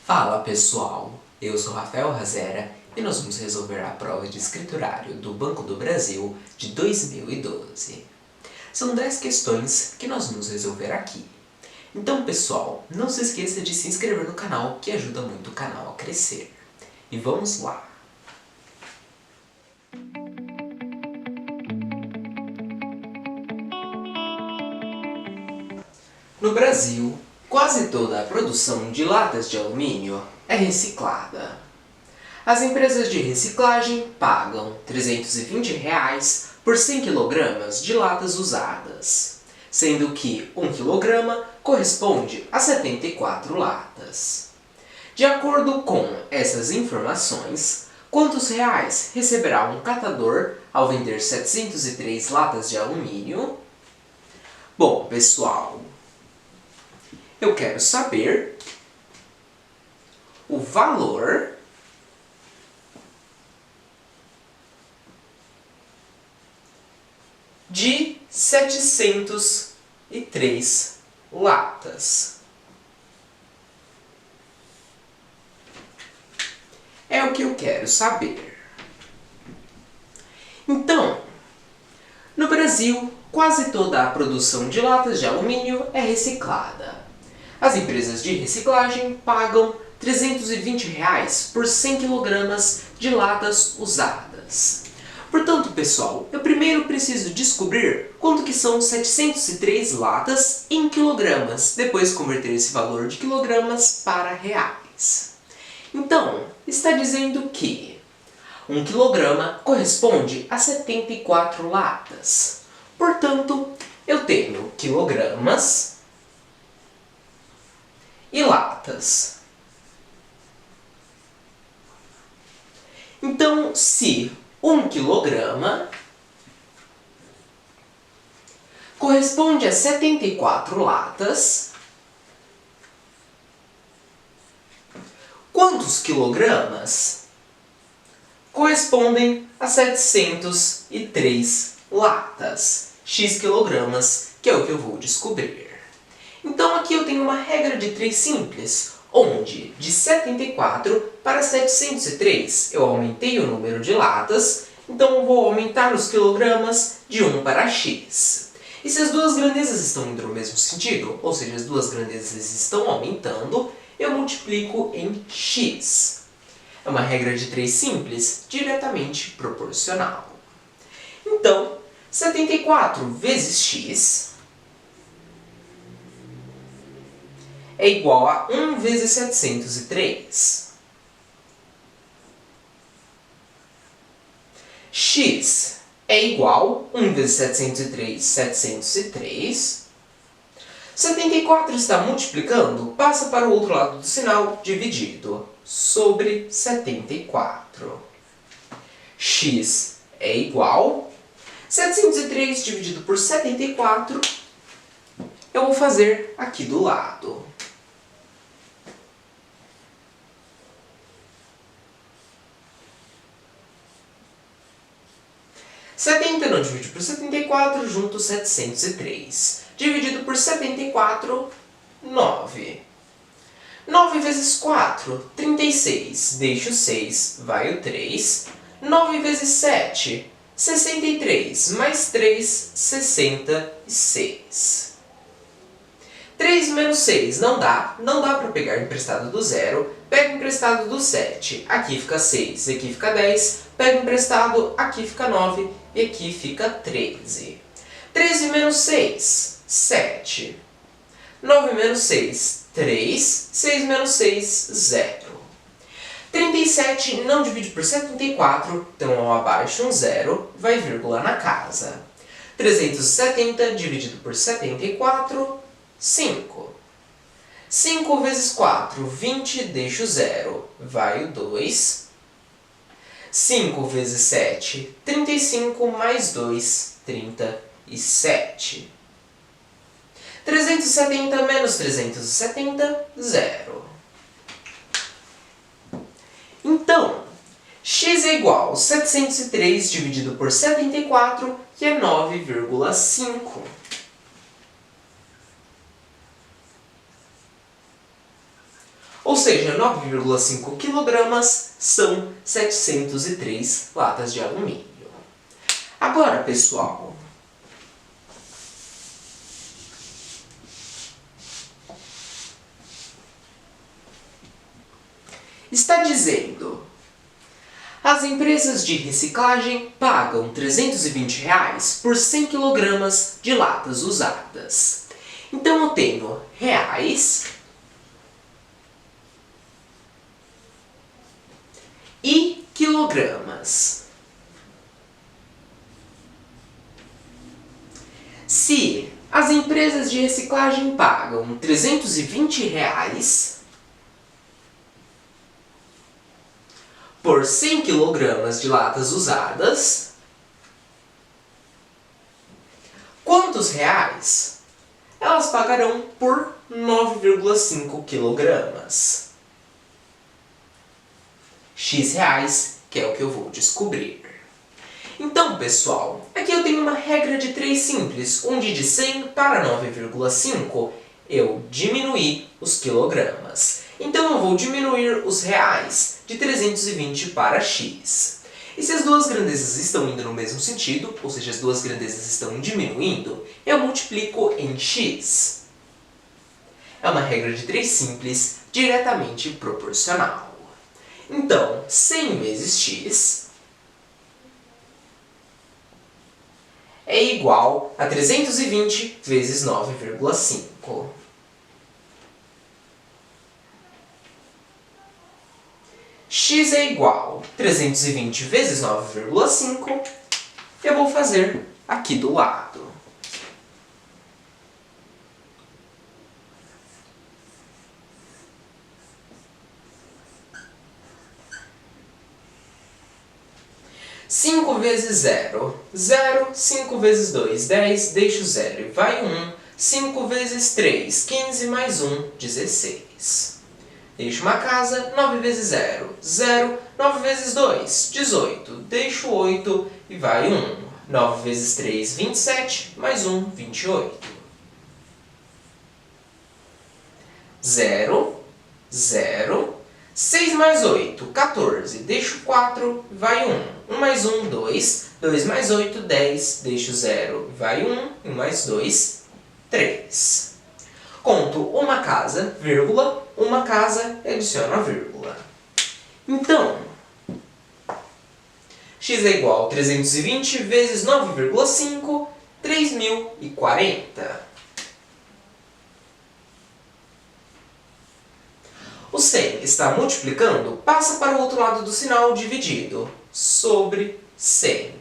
Fala pessoal, eu sou Rafael Razera e nós vamos resolver a prova de escriturário do Banco do Brasil de 2012. São 10 questões que nós vamos resolver aqui. Então pessoal, não se esqueça de se inscrever no canal que ajuda muito o canal a crescer. E vamos lá! No Brasil, quase toda a produção de latas de alumínio é reciclada. As empresas de reciclagem pagam R$ 320 por 100 kg de latas usadas, sendo que 1 kg corresponde a 74 latas. De acordo com essas informações, quantos reais receberá um catador ao vender 703 latas de alumínio? Bom, pessoal, eu quero saber o valor de 703 latas. É o que eu quero saber. Então, no Brasil, quase toda a produção de latas de alumínio é reciclada. As empresas de reciclagem pagam R$ 320 por 100 kg de latas usadas. Portanto, pessoal, eu primeiro preciso descobrir quanto que são 703 latas em quilogramas, depois converter esse valor de quilogramas para reais. Então, está dizendo que 1 quilograma corresponde a 74 latas. Portanto, eu tenho quilogramas e latas. Então, se 1 quilograma corresponde a 74 latas, quantos quilogramas correspondem a 703 latas? X quilogramas, que é o que eu vou descobrir. Então aqui eu tenho uma regra de 3 simples, onde de 74 para 703 eu aumentei o número de latas, então eu vou aumentar os quilogramas de 1 para x. E se as duas grandezas estão indo no mesmo sentido, ou seja, as duas grandezas estão aumentando, eu multiplico em x. É uma regra de 3 simples, diretamente proporcional. Então, 74 vezes x é igual a 1 vezes 703. X é igual a 1 vezes 703, 703. 74 está multiplicando, passa para o outro lado do sinal, dividido, sobre 74. X é igual a 703 dividido por 74, eu vou fazer aqui do lado. 70 não divide por 74, junto 703. Dividido por 74, 9. 9 vezes 4, 36. Deixo o 6, vai o 3. 9 vezes 7, 63. Mais 3, 66. 3 menos 6 não dá para pegar emprestado do 0. Pega emprestado do 7, aqui fica 6, aqui fica 10. Pega emprestado, aqui fica 9 e aqui fica 13. 13 menos 6, 7. 9 menos 6, 3. 6 menos 6, 0. 37 não divide por 74, então ao abaixo um 0, vai vírgula na casa. 370 dividido por 74, 5. 5 vezes 4, 20, deixo o 0, vai o 2. 5 vezes 7, 35, mais 2, 37. 370 menos 370, 0. Então, x é igual a 703 dividido por 74, que é 9,5. Ou seja, 9,5 kg são 703 latas de alumínio. Agora, pessoal, está dizendo: as empresas de reciclagem pagam R$ 320 por 100 kg de latas usadas. Então eu tenho reais e quilogramas. Se as empresas de reciclagem pagam R$ 320 por 100 kg de latas usadas, quantos reais elas pagarão por 9,5 kg? X reais, que é o que eu vou descobrir. Então, pessoal, aqui eu tenho uma regra de 3 simples, onde de 100 para 9,5 eu diminuí os quilogramas. Então eu vou diminuir os reais de 320 para x. E se as duas grandezas estão indo no mesmo sentido, ou seja, as duas grandezas estão diminuindo, eu multiplico em x. É uma regra de 3 simples, diretamente proporcional. Então, 100 vezes x é igual a 320 vezes 9,5. X é igual a 320 vezes 9,5. Eu vou fazer aqui do lado. Cinco vezes 0, 0. 5 vezes 2, 10. Deixo 0 e vai 1. 5 vezes 3, 15 mais 1, 16. Deixo uma casa, 9 vezes 0, 0. 9 vezes 2, 18. Deixo 8 e vai 1. 9 vezes 3, 27. Mais 1, 28. 0, 0. 6 mais 8, 14. Deixo 4 e vai 1. 1 mais 1, 2. 2 mais 8, 10. Deixo 0 e vai 1. 1 mais 2, 3. Conto uma casa, vírgula, uma casa e adiciono a vírgula. Então, x é igual a 320 vezes 9,5, 3.040. O 100 está multiplicando, passa para o outro lado do sinal dividido, sobre 100.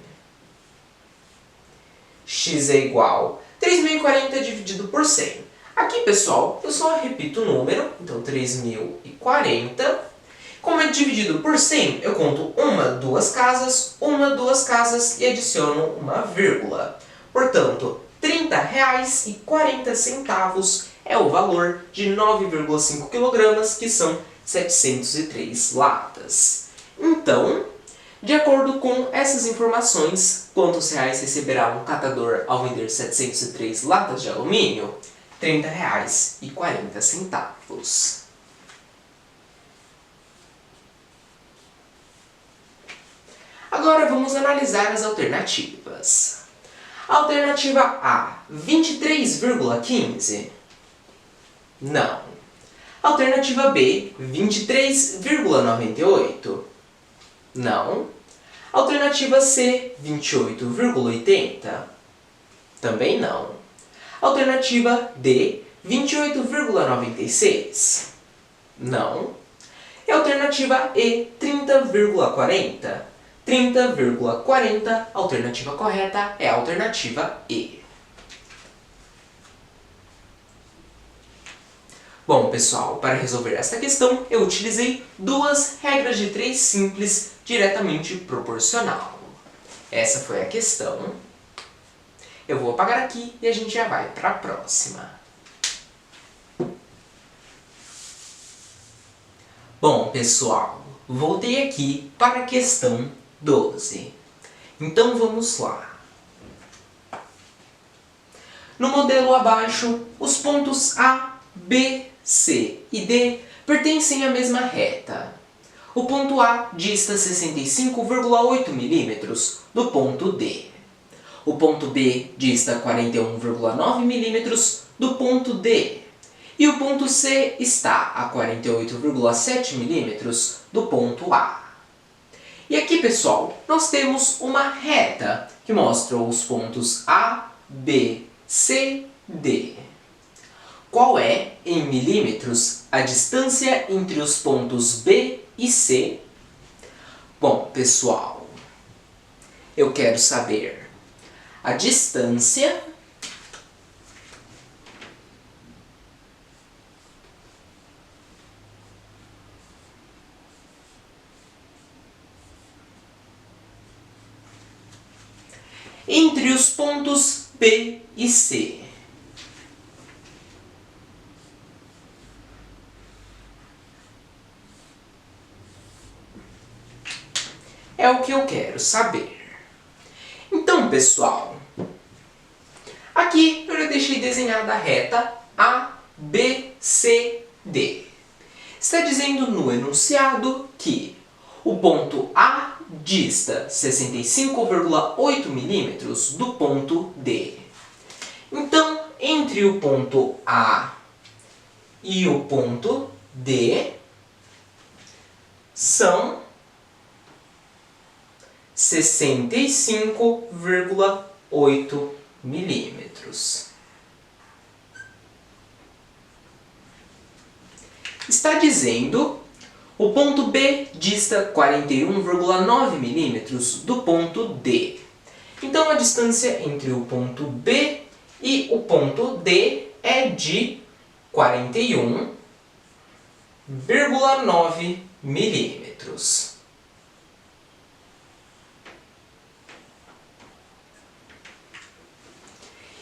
X é igual a 3.040 dividido por 100. Aqui, pessoal, eu só repito o número, então 3.040. Como é dividido por 100, eu conto uma, duas casas e adiciono uma vírgula. Portanto, R$ 30,40 é o valor de 9,5 kg, que são 703 latas. Então, de acordo com essas informações, quantos reais receberá um catador ao vender 703 latas de alumínio? R$ 30,40. Agora vamos analisar as alternativas. Alternativa A, 23,15? Não. Alternativa B, 23,98? Não. Alternativa C, 28,80? Também não. Alternativa D, 28,96? Não. E alternativa E, 30,40? 30,40, alternativa correta é a alternativa E. Bom, pessoal, para resolver esta questão, eu utilizei duas regras de 3 simples diretamente proporcional. Essa foi a questão. Eu vou apagar aqui e a gente já vai para a próxima. Bom, pessoal, voltei aqui para a questão 12. Então vamos lá. No modelo abaixo, os pontos A, B, C e D pertencem à mesma reta. O ponto A dista 65,8 mm do ponto D. O ponto B dista 41,9 mm do ponto D. E o ponto C está a 48,7 mm do ponto A. E aqui, pessoal, nós temos uma reta que mostra os pontos A, B, C, D. Qual é, em milímetros, a distância entre os pontos B e C? Bom, pessoal, eu quero saber a distância entre os pontos B e C. É o que eu quero saber. Então, pessoal, aqui eu já deixei desenhada a reta A, B, C, D. Está dizendo no enunciado que o ponto A dista 65,8 mm do ponto D. Então, entre o ponto A e o ponto D são 65,8 milímetros. Está dizendo o ponto B dista 41,9 milímetros do ponto D. Então, a distância entre o ponto B e o ponto D é de 41,9 milímetros.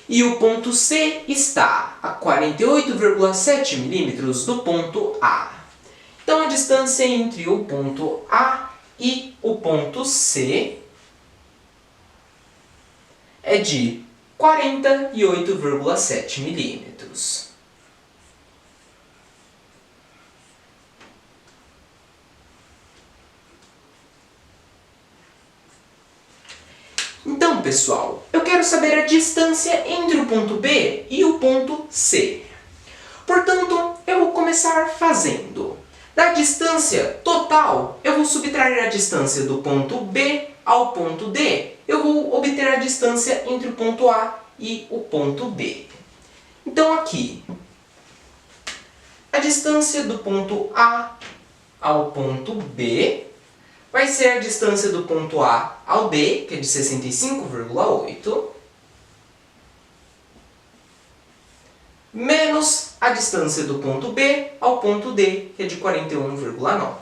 E o ponto C está a 48,7 milímetros do ponto A. Então, a distância entre o ponto A e o ponto C é de 48,7 milímetros. Então, pessoal, eu quero saber a distância entre o ponto B e o ponto C. Portanto, eu vou começar fazendo. Da distância total, eu vou subtrair a distância do ponto B ao ponto D. Eu vou obter a distância entre o ponto A e o ponto B. Então, aqui, a distância do ponto A ao ponto B vai ser a distância do ponto A ao D, que é de 65,8, menos a distância do ponto B ao ponto D, que é de 41,9.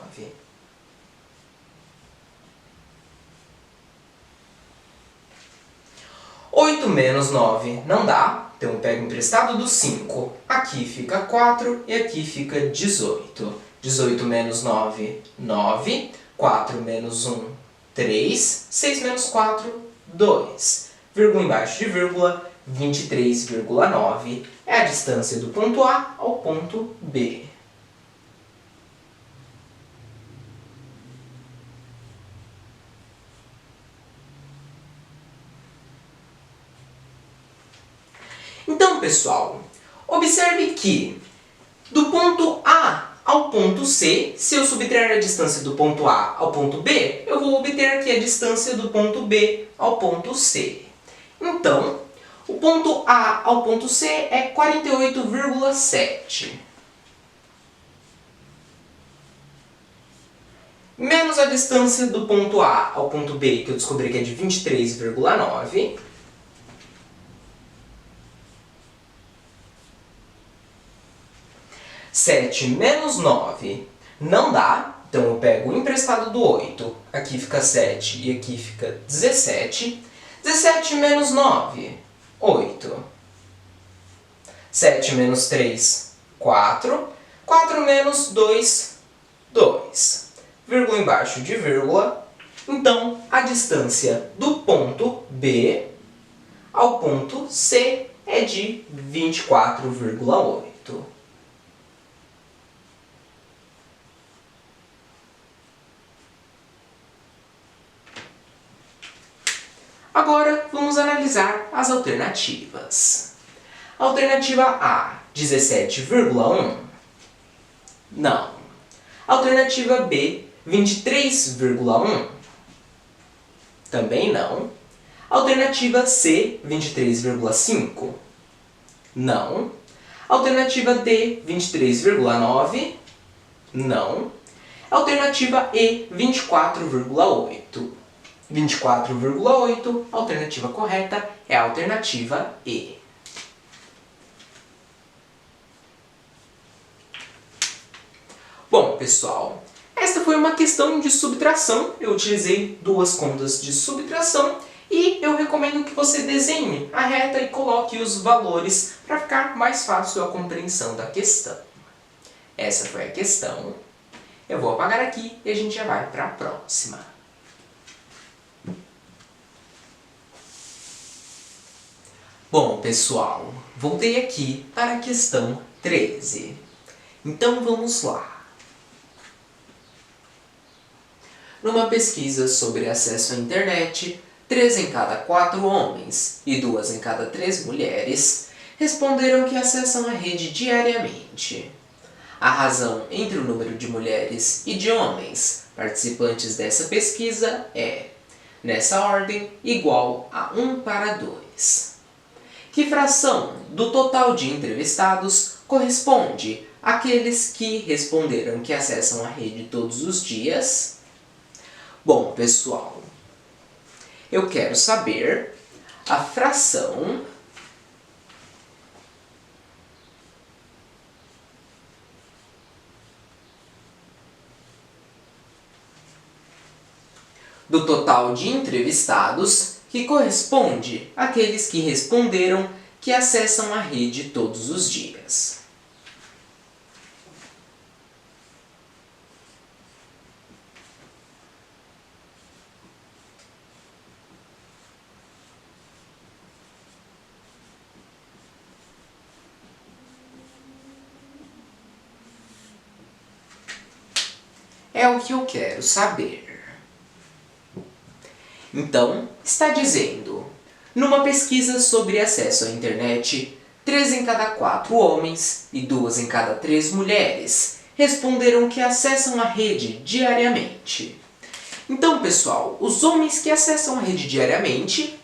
8 menos 9 não dá, então eu pego emprestado do 5. Aqui fica 4 e aqui fica 18. 18 menos 9, 9. 4 menos 1, 3. 6 menos 4, 2. Vírgula embaixo de vírgula, 23,9 é a distância do ponto A ao ponto B. Então, pessoal, observe que do ponto A ao ponto C, se eu subtrair a distância do ponto A ao ponto B, eu vou obter aqui a distância do ponto B ao ponto C. Então, o ponto A ao ponto C é 48,7. Menos a distância do ponto A ao ponto B, que eu descobri que é de 23,9. Sete menos 9 não dá, então eu pego o emprestado do 8. Aqui fica 7 e aqui fica 17. 17 menos 9, 8. 7 menos 3, 4. 4 menos 2, 2. Vírgula embaixo de vírgula. Então, a distância do ponto B ao ponto C é de 24,8. Agora, vamos analisar as alternativas. Alternativa A, 17,1. Não. Alternativa B, 23,1. Também não. Alternativa C, 23,5. Não. Alternativa D, 23,9. Não. Alternativa E, 24,8. 24,8, alternativa correta é a alternativa E. Bom, pessoal, esta foi uma questão de subtração. Eu utilizei duas contas de subtração e eu recomendo que você desenhe a reta e coloque os valores para ficar mais fácil a compreensão da questão. Essa foi a questão. Eu vou apagar aqui e a gente já vai para a próxima. Bom, pessoal, voltei aqui para a questão 13. Então, vamos lá. Numa pesquisa sobre acesso à internet, 3 em cada 4 homens e 2 em cada 3 mulheres responderam que acessam a rede diariamente. A razão entre o número de mulheres e de homens participantes dessa pesquisa é, nessa ordem, igual a 1 para 2. Que fração do total de entrevistados corresponde àqueles que responderam que acessam a rede todos os dias? Bom, pessoal, eu quero saber a fração do total de entrevistados que corresponde àqueles que responderam que acessam a rede todos os dias. É o que eu quero saber. Então, está dizendo, numa pesquisa sobre acesso à internet, 3 em cada 4 homens e 2 em cada 3 mulheres responderam que acessam a rede diariamente. Então, pessoal, os homens que acessam a rede diariamente,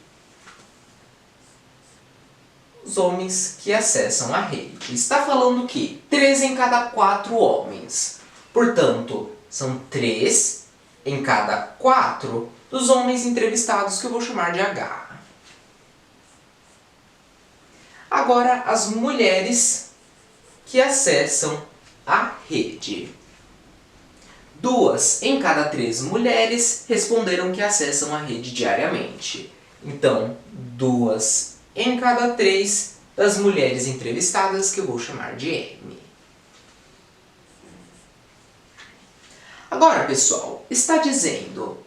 está falando que 3 em cada 4 homens. Portanto, são 3 em cada 4 dos homens entrevistados, que eu vou chamar de H. Agora, as mulheres que acessam a rede. 2 em cada 3 mulheres responderam que acessam a rede diariamente. Então, 2 em cada 3 das mulheres entrevistadas, que eu vou chamar de M. Agora, pessoal, está dizendo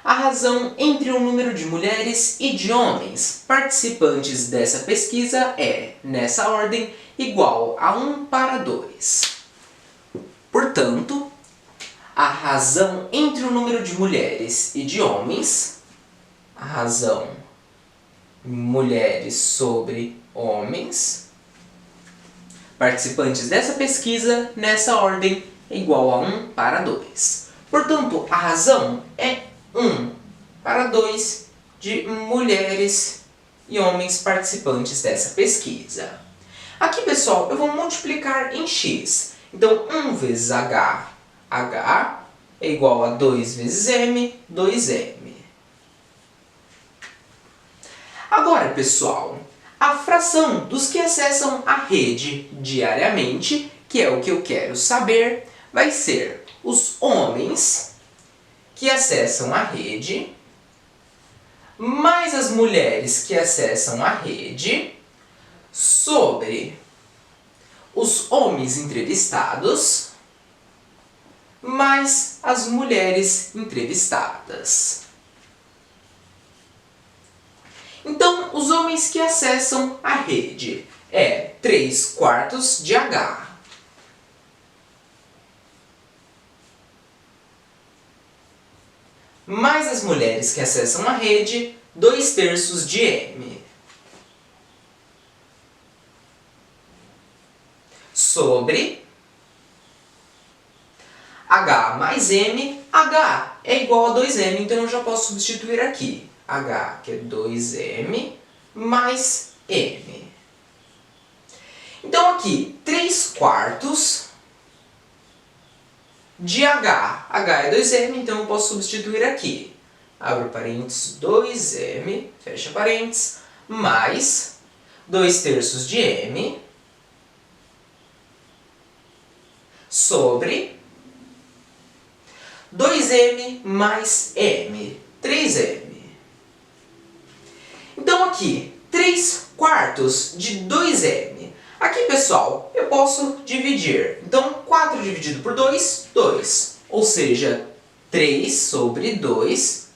a razão entre o número de mulheres e de homens participantes dessa pesquisa é, nessa ordem, igual a 1 para 2. Portanto, a razão entre o número de mulheres e de homens, a razão mulheres sobre homens, participantes dessa pesquisa, nessa ordem, é igual a 1 para 2. Portanto, a razão é 1 para 2 de mulheres e homens participantes dessa pesquisa. Aqui, pessoal, eu vou multiplicar em x. Então, 1 vezes h, h é igual a 2 vezes m, 2m. Agora, pessoal, a fração dos que acessam a rede diariamente, que é o que eu quero saber, vai ser os homens que acessam a rede, mais as mulheres que acessam a rede, sobre os homens entrevistados, mais as mulheres entrevistadas. Então, os homens que acessam a rede é 3/4 de H. Mais as mulheres que acessam a rede, 2/3 de m sobre h mais m. h é igual a 2m, então eu já posso substituir aqui. h, que é 2m, mais m. Então aqui, 3/4 de h. h é 2m, então eu posso substituir aqui. Abro parênteses, 2m, fecha parênteses, mais 2/3 de m sobre 2m mais m, 3m. Então aqui, 3/4 de 2m. Aqui, pessoal, eu posso dividir. Então, 4 dividido por 2, 2. Ou seja, 3 sobre 2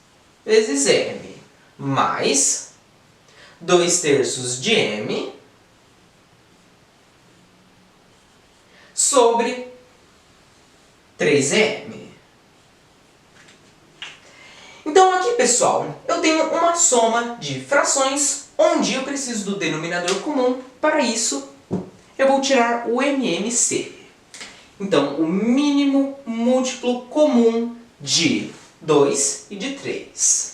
vezes m, mais 2/3 de m sobre 3m. Então aqui, pessoal, eu tenho uma soma de frações onde eu preciso do denominador comum. Para isso, eu vou tirar o MMC. Então, o mínimo múltiplo comum de 2 e de 3.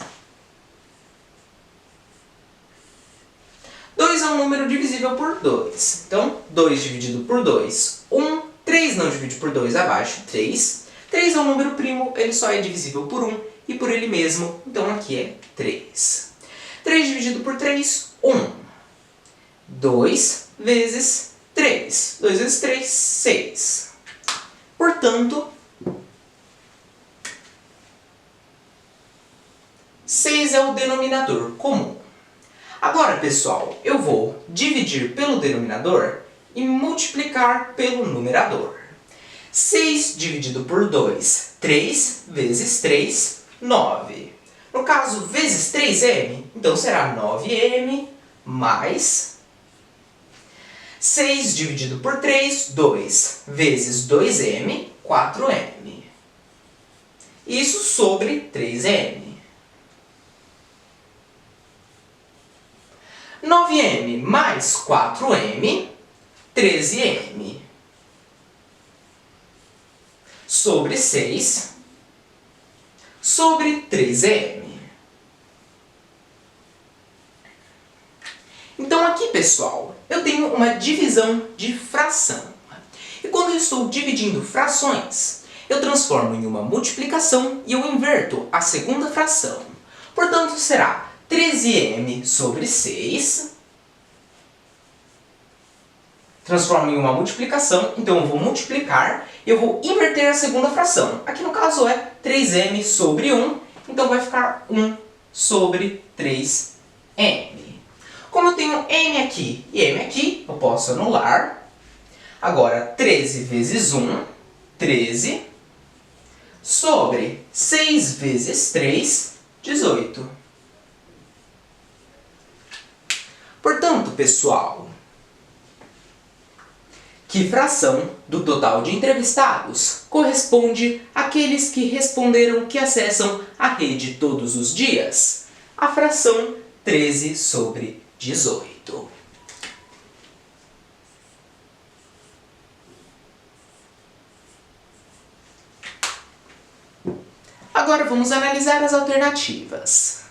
2 é um número divisível por 2. Então, 2 dividido por 2, 1. 3 não divide por 2, abaixo, 3. 3 é um número primo, ele só é divisível por 1 e por ele mesmo. Então, aqui é 3. 3 dividido por 3, 1. 2 vezes 3. 2 vezes 3, 6. Portanto, 6 é o denominador comum. Agora, pessoal, eu vou dividir pelo denominador e multiplicar pelo numerador. 6 dividido por 2, 3 vezes 3, 9. No caso, vezes 3m, então será 9m mais 6 dividido por 3, 2 vezes 2m, 4m. Isso sobre 3m. 9m mais 4m, 13m. Sobre 6, sobre 3m. Então aqui, pessoal, eu tenho uma divisão de fração. E quando eu estou dividindo frações, eu transformo em uma multiplicação e eu inverto a segunda fração. Portanto, será 13m sobre 6. Transformo em uma multiplicação, então eu vou multiplicar e eu vou inverter a segunda fração. Aqui no caso é 3m sobre 1, então vai ficar 1 sobre 3m. Como eu tenho m aqui e m aqui, eu posso anular. Agora, 13 vezes 1, 13, sobre 6 vezes 3, 18. Portanto, pessoal, que fração do total de entrevistados corresponde àqueles que responderam que acessam a rede todos os dias? A fração 13 sobre 18. Agora vamos analisar as alternativas.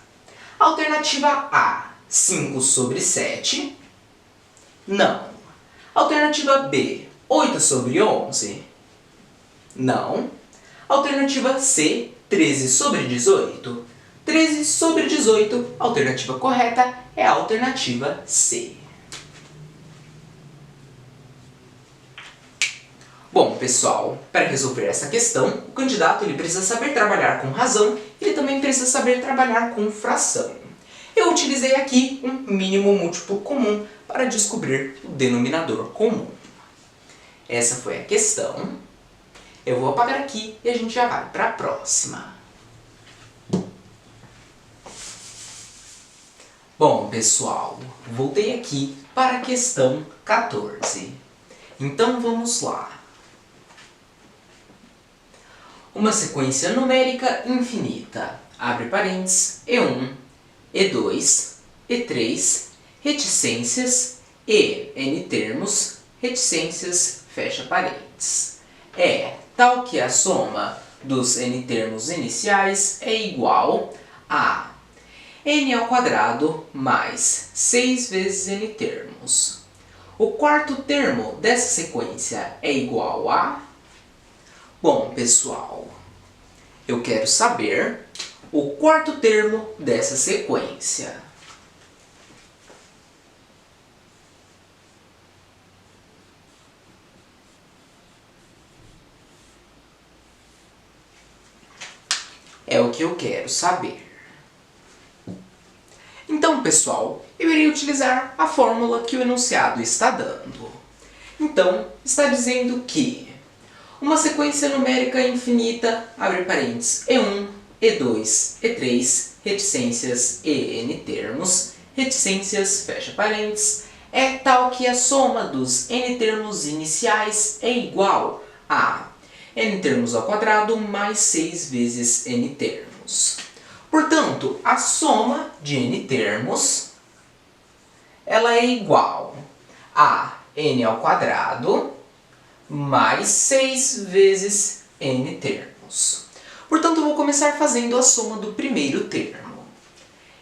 Alternativa A, 5 sobre 7. Não. Alternativa B, 8 sobre 11. Não. Alternativa C, 13 sobre 18. 13 sobre 18, a alternativa correta é a alternativa C. Bom, pessoal, para resolver essa questão, o candidato ele precisa saber trabalhar com razão e ele também precisa saber trabalhar com fração. Eu utilizei aqui um mínimo múltiplo comum para descobrir o denominador comum. Essa foi a questão. Eu vou apagar aqui e a gente já vai para a próxima. Bom, pessoal, voltei aqui para a questão 14. Então vamos lá. Uma sequência numérica infinita, abre parênteses, E1, E2, E3, reticências, E, N termos, reticências, fecha parênteses. É tal que a soma dos N termos iniciais é igual a N ao quadrado mais 6 vezes N termos. O quarto termo dessa sequência é igual a... Bom, pessoal, eu quero saber o quarto termo dessa sequência. É o que eu quero saber. Então, pessoal, eu irei utilizar a fórmula que o enunciado está dando. Então, está dizendo que uma sequência numérica infinita, abre parênteses, E1, E2, E3, reticências e N termos, reticências, fecha parênteses, é tal que a soma dos N termos iniciais é igual a N termos ao quadrado mais 6 vezes N termos. Portanto, a soma de N termos ela é igual a N ao quadrado mais 6 vezes N termos. Portanto, eu vou começar fazendo a soma do primeiro termo.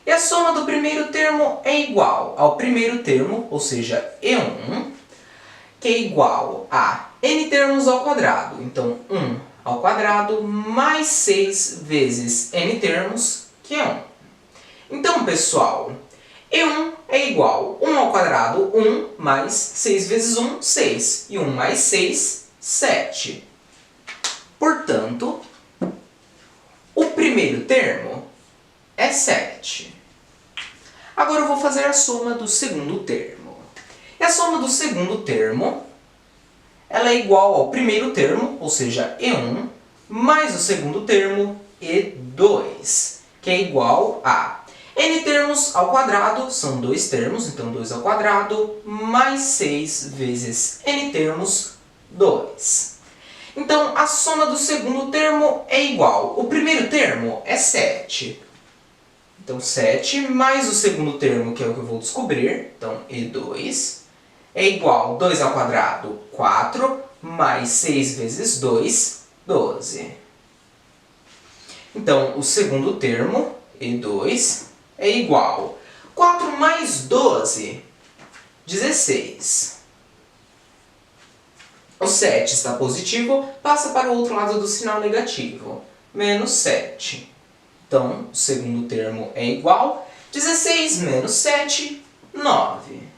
E a soma do primeiro termo é igual ao primeiro termo, ou seja, E1, que é igual a N termos ao quadrado. Então, 1 ao quadrado mais 6 vezes N termos, que é 1. Então, pessoal, E1 é igual a 1 ao quadrado, 1, mais 6 vezes 1, 6. E 1 mais 6, 7. Portanto, o primeiro termo é 7. Agora eu vou fazer a soma do segundo termo. E a soma do segundo termo ela é igual ao primeiro termo, ou seja, E1, mais o segundo termo, E2, que é igual a N termos ao quadrado, são 2 termos, então 2 ao quadrado, mais 6 vezes N termos, 2. Então, a soma do segundo termo é igual. O primeiro termo é 7. Então, 7 mais o segundo termo, que é o que eu vou descobrir, então E2, é igual a 2 ao quadrado, 4, mais 6 vezes 2, 12. Então, o segundo termo, E2, é igual a 4 mais 12, 16. O 7 está positivo, passa para o outro lado do sinal negativo, menos 7. Então, o segundo termo é igual a 16 menos 7, 9.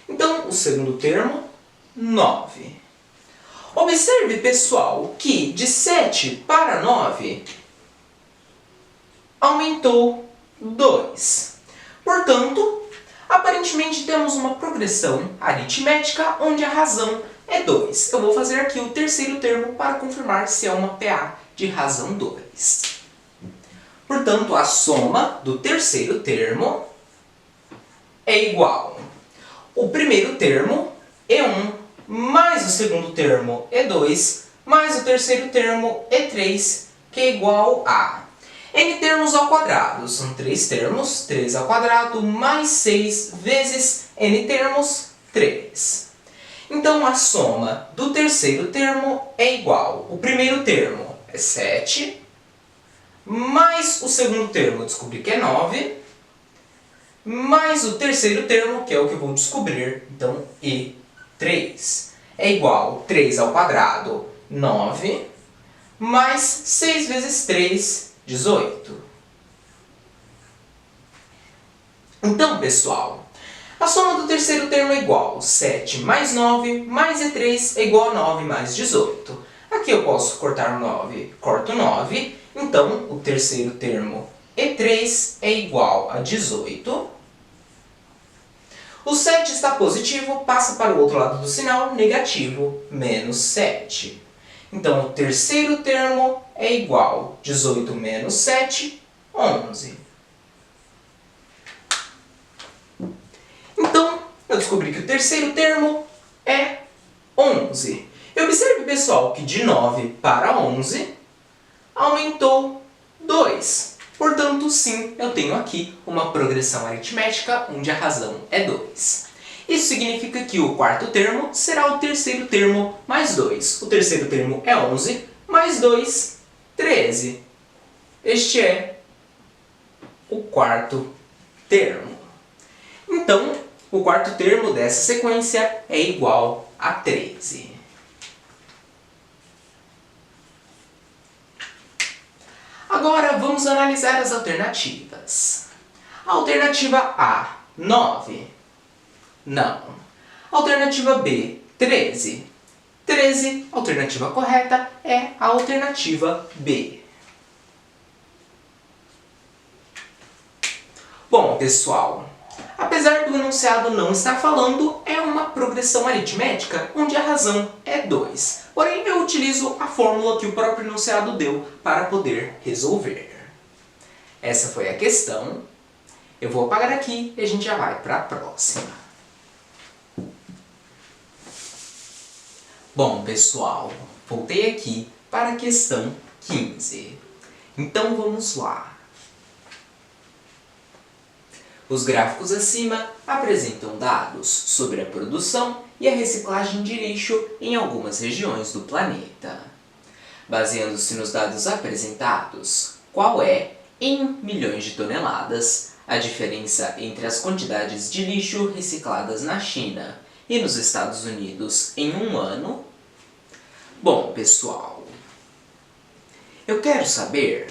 Então, o segundo termo, 9. Observe, pessoal, que de 7 para 9 aumentou 2. Portanto, aparentemente temos uma progressão aritmética onde a razão é 2. Eu vou fazer aqui o terceiro termo para confirmar se é uma PA de razão 2. Portanto, a soma do terceiro termo é igual o primeiro termo, E1, mais o segundo termo, E2, mais o terceiro termo, E3, que é igual a N termos ao quadrado. São 3 termos, 3 ao quadrado, mais 6 vezes N termos, 3. Então, a soma do terceiro termo é igual. O primeiro termo é 7, mais o segundo termo eu descobri que é 9, mais o terceiro termo, que é o que eu vou descobrir, então E3, é igual a 3 ao quadrado, 9, mais 6 vezes 3, 18. Então, pessoal, a soma do terceiro termo é igual a 7 mais 9, mais E3 é igual a 9 mais 18. Aqui eu posso cortar o 9, corto 9, então o terceiro termo E3 é igual a 18. O 7 está positivo, passa para o outro lado do sinal, negativo, menos 7. Então, o terceiro termo é igual a 18 menos 7, 11. Então, eu descobri que o terceiro termo é 11. E observe, pessoal, que de 9 para 11 aumentou 2. Portanto, sim, eu tenho aqui uma progressão aritmética onde a razão é 2. Isso significa que o quarto termo será o terceiro termo mais 2. O terceiro termo é 11, mais 2, 13. Este é o quarto termo. Então, o quarto termo dessa sequência é igual a 13. Agora vamos analisar as alternativas. Alternativa A, 9. Não. Alternativa B, 13. 13, alternativa correta é a alternativa B. Bom, pessoal, apesar do enunciado não estar falando, é uma progressão aritmética onde a razão é 2. Porém, eu utilizo a fórmula que o próprio enunciado deu para poder resolver. Essa foi a questão. Eu vou apagar aqui e a gente já vai para a próxima. Bom, pessoal, voltei aqui para a questão 15. Então, vamos lá. Os gráficos acima apresentam dados sobre a produção e a reciclagem de lixo em algumas regiões do planeta. Baseando-se nos dados apresentados, qual é, em milhões de toneladas, a diferença entre as quantidades de lixo recicladas na China e nos Estados Unidos em um ano? Bom, pessoal, eu quero saber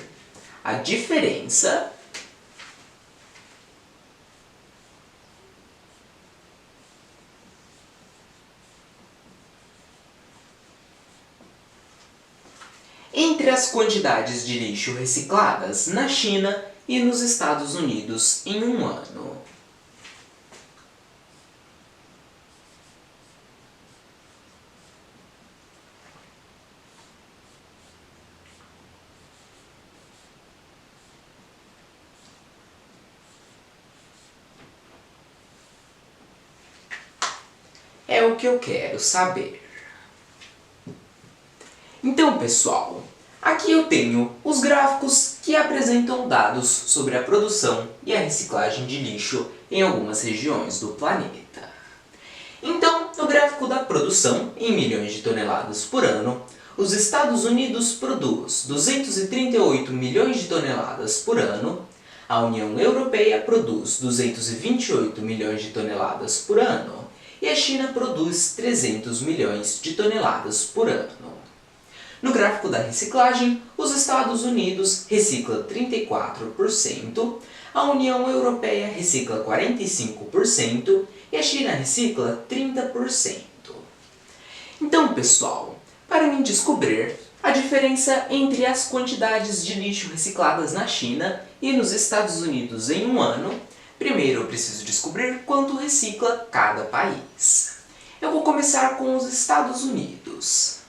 a diferença entre as quantidades de lixo recicladas na China e nos Estados Unidos em um ano. É o que eu quero saber. Então, pessoal, aqui eu tenho os gráficos que apresentam dados sobre a produção e a reciclagem de lixo em algumas regiões do planeta. Então, no gráfico da produção, em milhões de toneladas por ano, os Estados Unidos produz 238 milhões de toneladas por ano, a União Europeia produz 228 milhões de toneladas por ano e a China produz 300 milhões de toneladas por ano. No gráfico da reciclagem, os Estados Unidos recicla 34%, a União Europeia recicla 45% e a China recicla 30%. Então, pessoal, para mim descobrir a diferença entre as quantidades de lixo recicladas na China e nos Estados Unidos em um ano, primeiro eu preciso descobrir quanto recicla cada país. Eu vou começar com os Estados Unidos.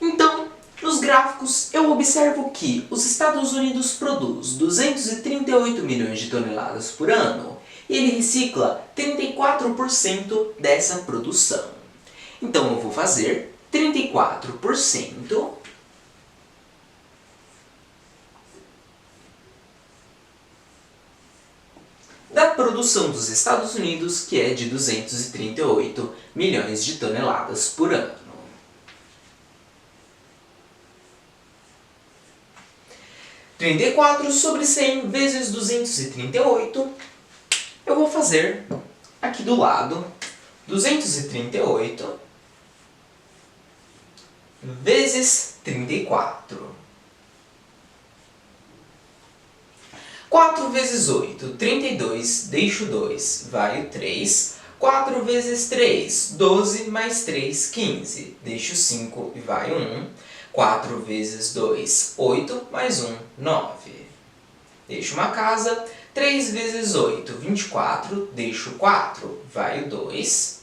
Então, nos gráficos, eu observo que os Estados Unidos produz 238 milhões de toneladas por ano e ele recicla 34% dessa produção. Então, eu vou fazer 34% da produção dos Estados Unidos, que é de 238 milhões de toneladas por ano. 34 sobre 100 vezes 238, eu vou fazer aqui do lado 238 vezes 34. 4 vezes 8, 32, deixo 2, vai o 3. 4 vezes 3, 12, mais 3, 15, deixo 5 e vai 1. 4 vezes 2, 8, mais 1, 9. Deixo uma casa. 3 vezes 8, 24, deixo 4, vai o 2.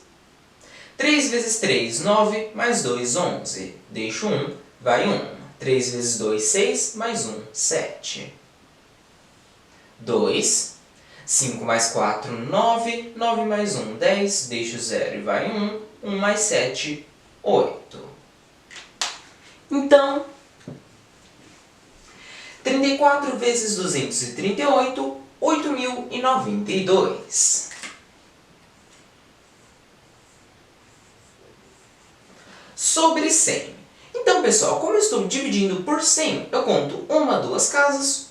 3 vezes 3, 9, mais 2, 11. Deixo 1, vai 1. 3 vezes 2, 6, mais 1, 7. 2. 5 mais 4, 9. 9 mais 1, 10. Deixo 0 e vai 1. 1 mais 7, 8. Então, 34 vezes 238, 8.092. Sobre 100. Então, pessoal, como eu estou dividindo por 100, eu conto uma, duas casas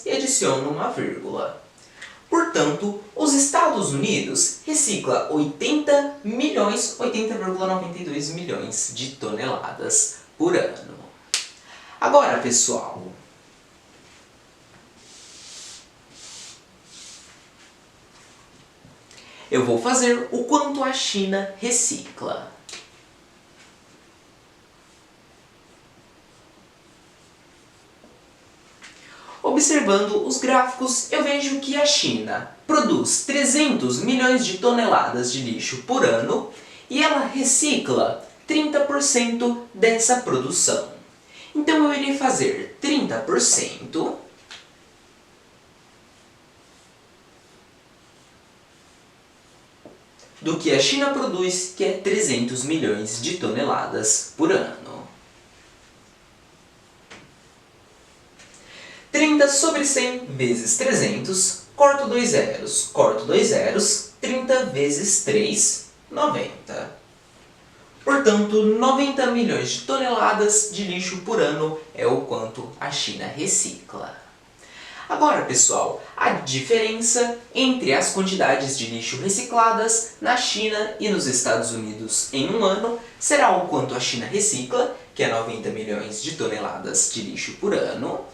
e adiciono uma vírgula. Portanto, os Estados Unidos recicla 80,92 milhões de toneladas por ano. Agora, pessoal, eu vou fazer o quanto a China recicla. Observando os gráficos, eu vejo que a China produz 300 milhões de toneladas de lixo por ano e ela recicla 30% dessa produção. Então eu irei fazer 30% do que a China produz, que é 300 milhões de toneladas por ano. 30 sobre 100 vezes 300, corto 2 zeros, 30 vezes 3, 90. Portanto, 90 milhões de toneladas de lixo por ano é o quanto a China recicla. Agora, pessoal, a diferença entre as quantidades de lixo recicladas na China e nos Estados Unidos em um ano será o quanto a China recicla, que é 90 milhões de toneladas de lixo por ano,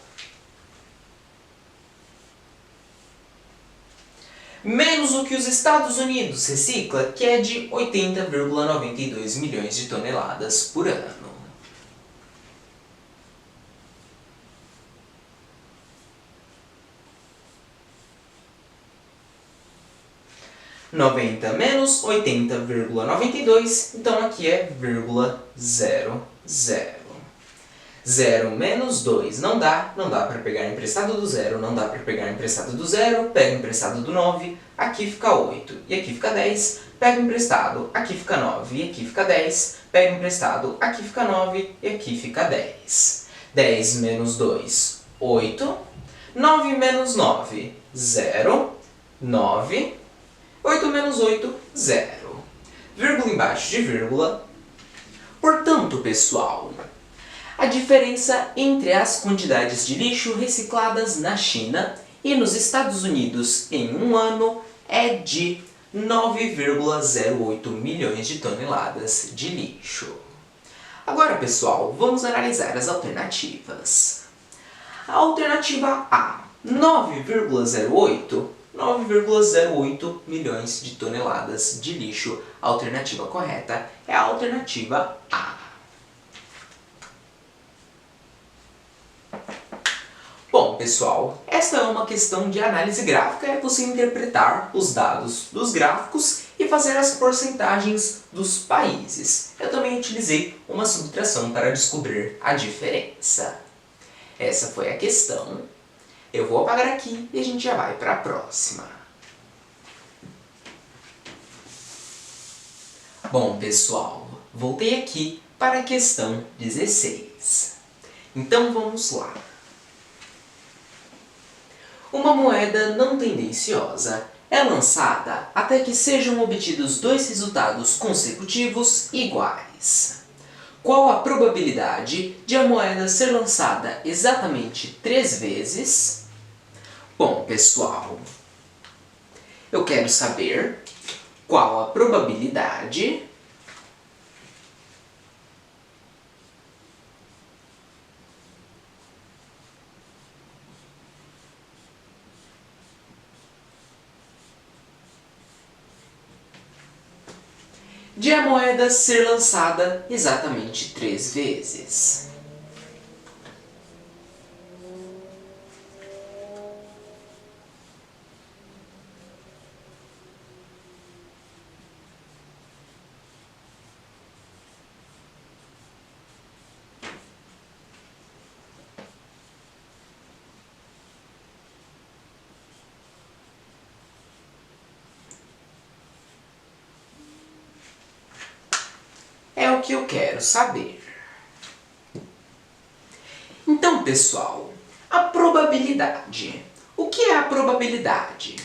menos o que os Estados Unidos recicla, que é de 80,92 milhões de toneladas por ano. (90 menos 80,92), então aqui é vírgula 00. 0 menos 2 não dá para pegar emprestado do 0, não dá para pegar emprestado do 0, pega emprestado do 9, aqui fica 8 e aqui fica 10, pega emprestado, aqui fica 9 e aqui fica 10, pega emprestado, aqui fica 9 e aqui fica 10. 10 menos 2, 8, 9 menos 9, 0, 9, 8 menos 8, 0. Vírgula embaixo de vírgula. Portanto, pessoal, a diferença entre as quantidades de lixo recicladas na China e nos Estados Unidos em um ano é de 9,08 milhões de toneladas de lixo. Agora, pessoal, vamos analisar as alternativas. A alternativa A, 9,08 milhões de toneladas de lixo. A alternativa correta é a alternativa A. Bom, pessoal, esta é uma questão de análise gráfica, é você interpretar os dados dos gráficos e fazer as porcentagens dos países. Eu também utilizei uma subtração para descobrir a diferença. Essa foi a questão. Eu vou apagar aqui e a gente já vai para a próxima. Bom, pessoal, voltei aqui para a questão 16. Então vamos lá. Uma moeda não tendenciosa é lançada até que sejam obtidos dois resultados consecutivos iguais. Qual a probabilidade de a moeda ser lançada exatamente 3 vezes? Bom, pessoal, eu quero saber qual a probabilidade de a moeda ser lançada exatamente 3 vezes. É o que eu quero saber. pessoal, a probabilidade. O que é a probabilidade?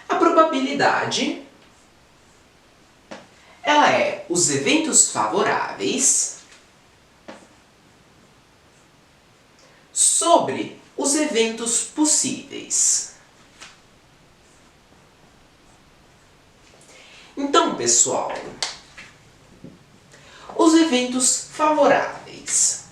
A probabilidade, ela é os eventos favoráveis sobre os eventos possíveis. Então, pessoal, os eventos favoráveis.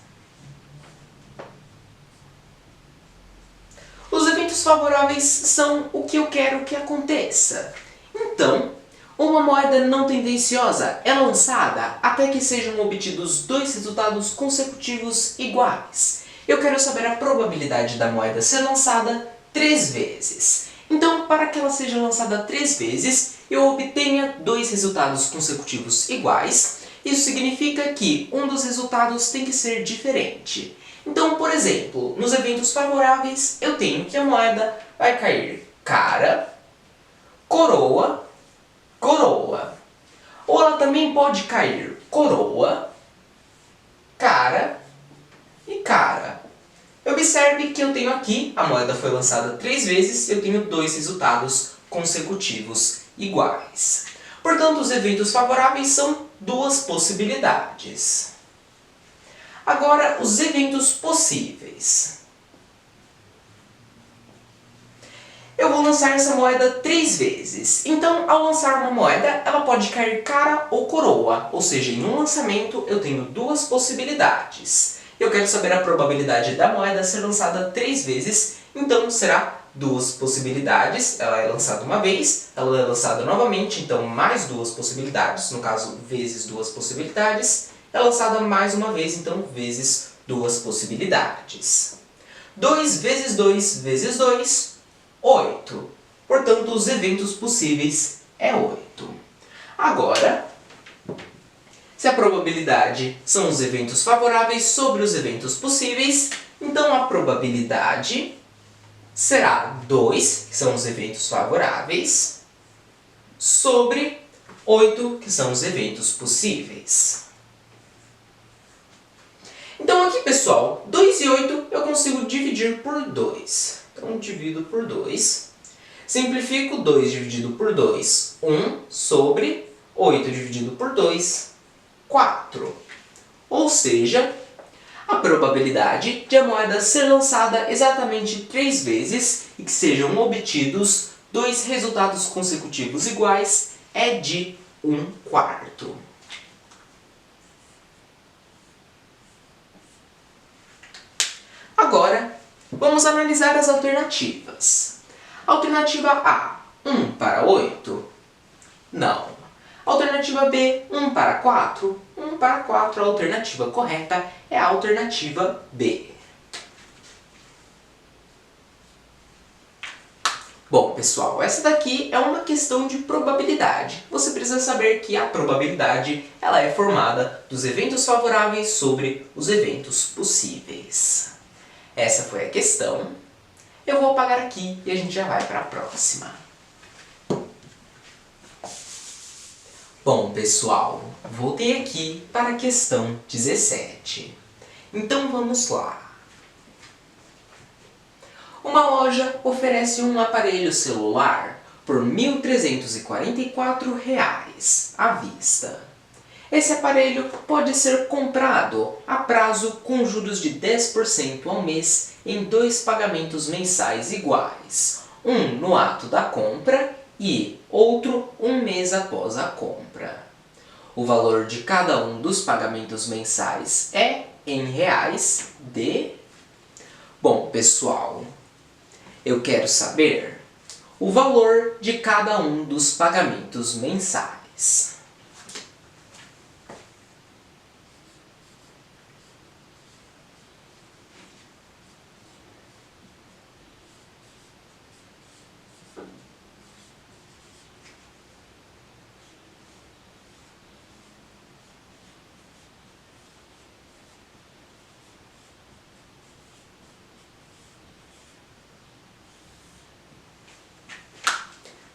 Os eventos favoráveis são o que eu quero que aconteça. Então, uma moeda não tendenciosa é lançada até que sejam obtidos dois resultados consecutivos iguais. Eu quero saber a probabilidade da moeda ser lançada 3 vezes. Então, para que ela seja lançada 3 vezes, eu obtenha dois resultados consecutivos iguais. Isso significa que um dos resultados tem que ser diferente. Então, por exemplo, nos eventos favoráveis, eu tenho que a moeda vai cair cara, coroa, coroa. Ou ela também pode cair coroa, cara e cara. Observe que eu tenho aqui, a moeda foi lançada 3 vezes, eu tenho dois resultados consecutivos iguais. Portanto, os eventos favoráveis são duas possibilidades. Agora, os eventos possíveis. Eu vou lançar essa moeda 3 vezes. Então, ao lançar uma moeda, ela pode cair cara ou coroa. Ou seja, em um lançamento eu tenho duas possibilidades. Eu quero saber a probabilidade da moeda ser lançada 3 vezes. Então, será duas possibilidades. Ela é lançada uma vez, ela é lançada novamente. Então, mais duas possibilidades. No caso, vezes duas possibilidades. É lançada mais uma vez, então, vezes duas possibilidades. 2 vezes 2 vezes 2, 8. Portanto, os eventos possíveis é 8. Agora, se a probabilidade são os eventos favoráveis sobre os eventos possíveis, então a probabilidade será 2, que são os eventos favoráveis, sobre 8, que são os eventos possíveis. Então aqui, pessoal, 2 e 8 eu consigo dividir por 2. Então, divido por 2. Simplifico 2 dividido por 2, 1 sobre 8 dividido por 2, 4. Ou seja, a probabilidade de a moeda ser lançada exatamente 3 vezes e que sejam obtidos dois resultados consecutivos iguais é de 1/4. Agora, vamos analisar as alternativas. Alternativa A, 1 para 8? Não. Alternativa B, 1 para 4? 1 para 4, a alternativa correta é a alternativa B. Bom, pessoal, essa daqui é uma questão de probabilidade. Você precisa saber que a probabilidade ela é formada dos eventos favoráveis sobre os eventos possíveis. Essa foi a questão. Eu vou apagar aqui e a gente já vai para a próxima. Bom, pessoal, voltei aqui para a questão 17. Então vamos lá. Uma loja oferece um aparelho celular por R$ 1.344 à vista. Esse aparelho pode ser comprado a prazo com juros de 10% ao mês em 2 pagamentos mensais iguais, um no ato da compra e outro um mês após a compra. O valor de cada um dos pagamentos mensais é em reais de... Bom, pessoal, eu quero saber o valor de cada um dos pagamentos mensais.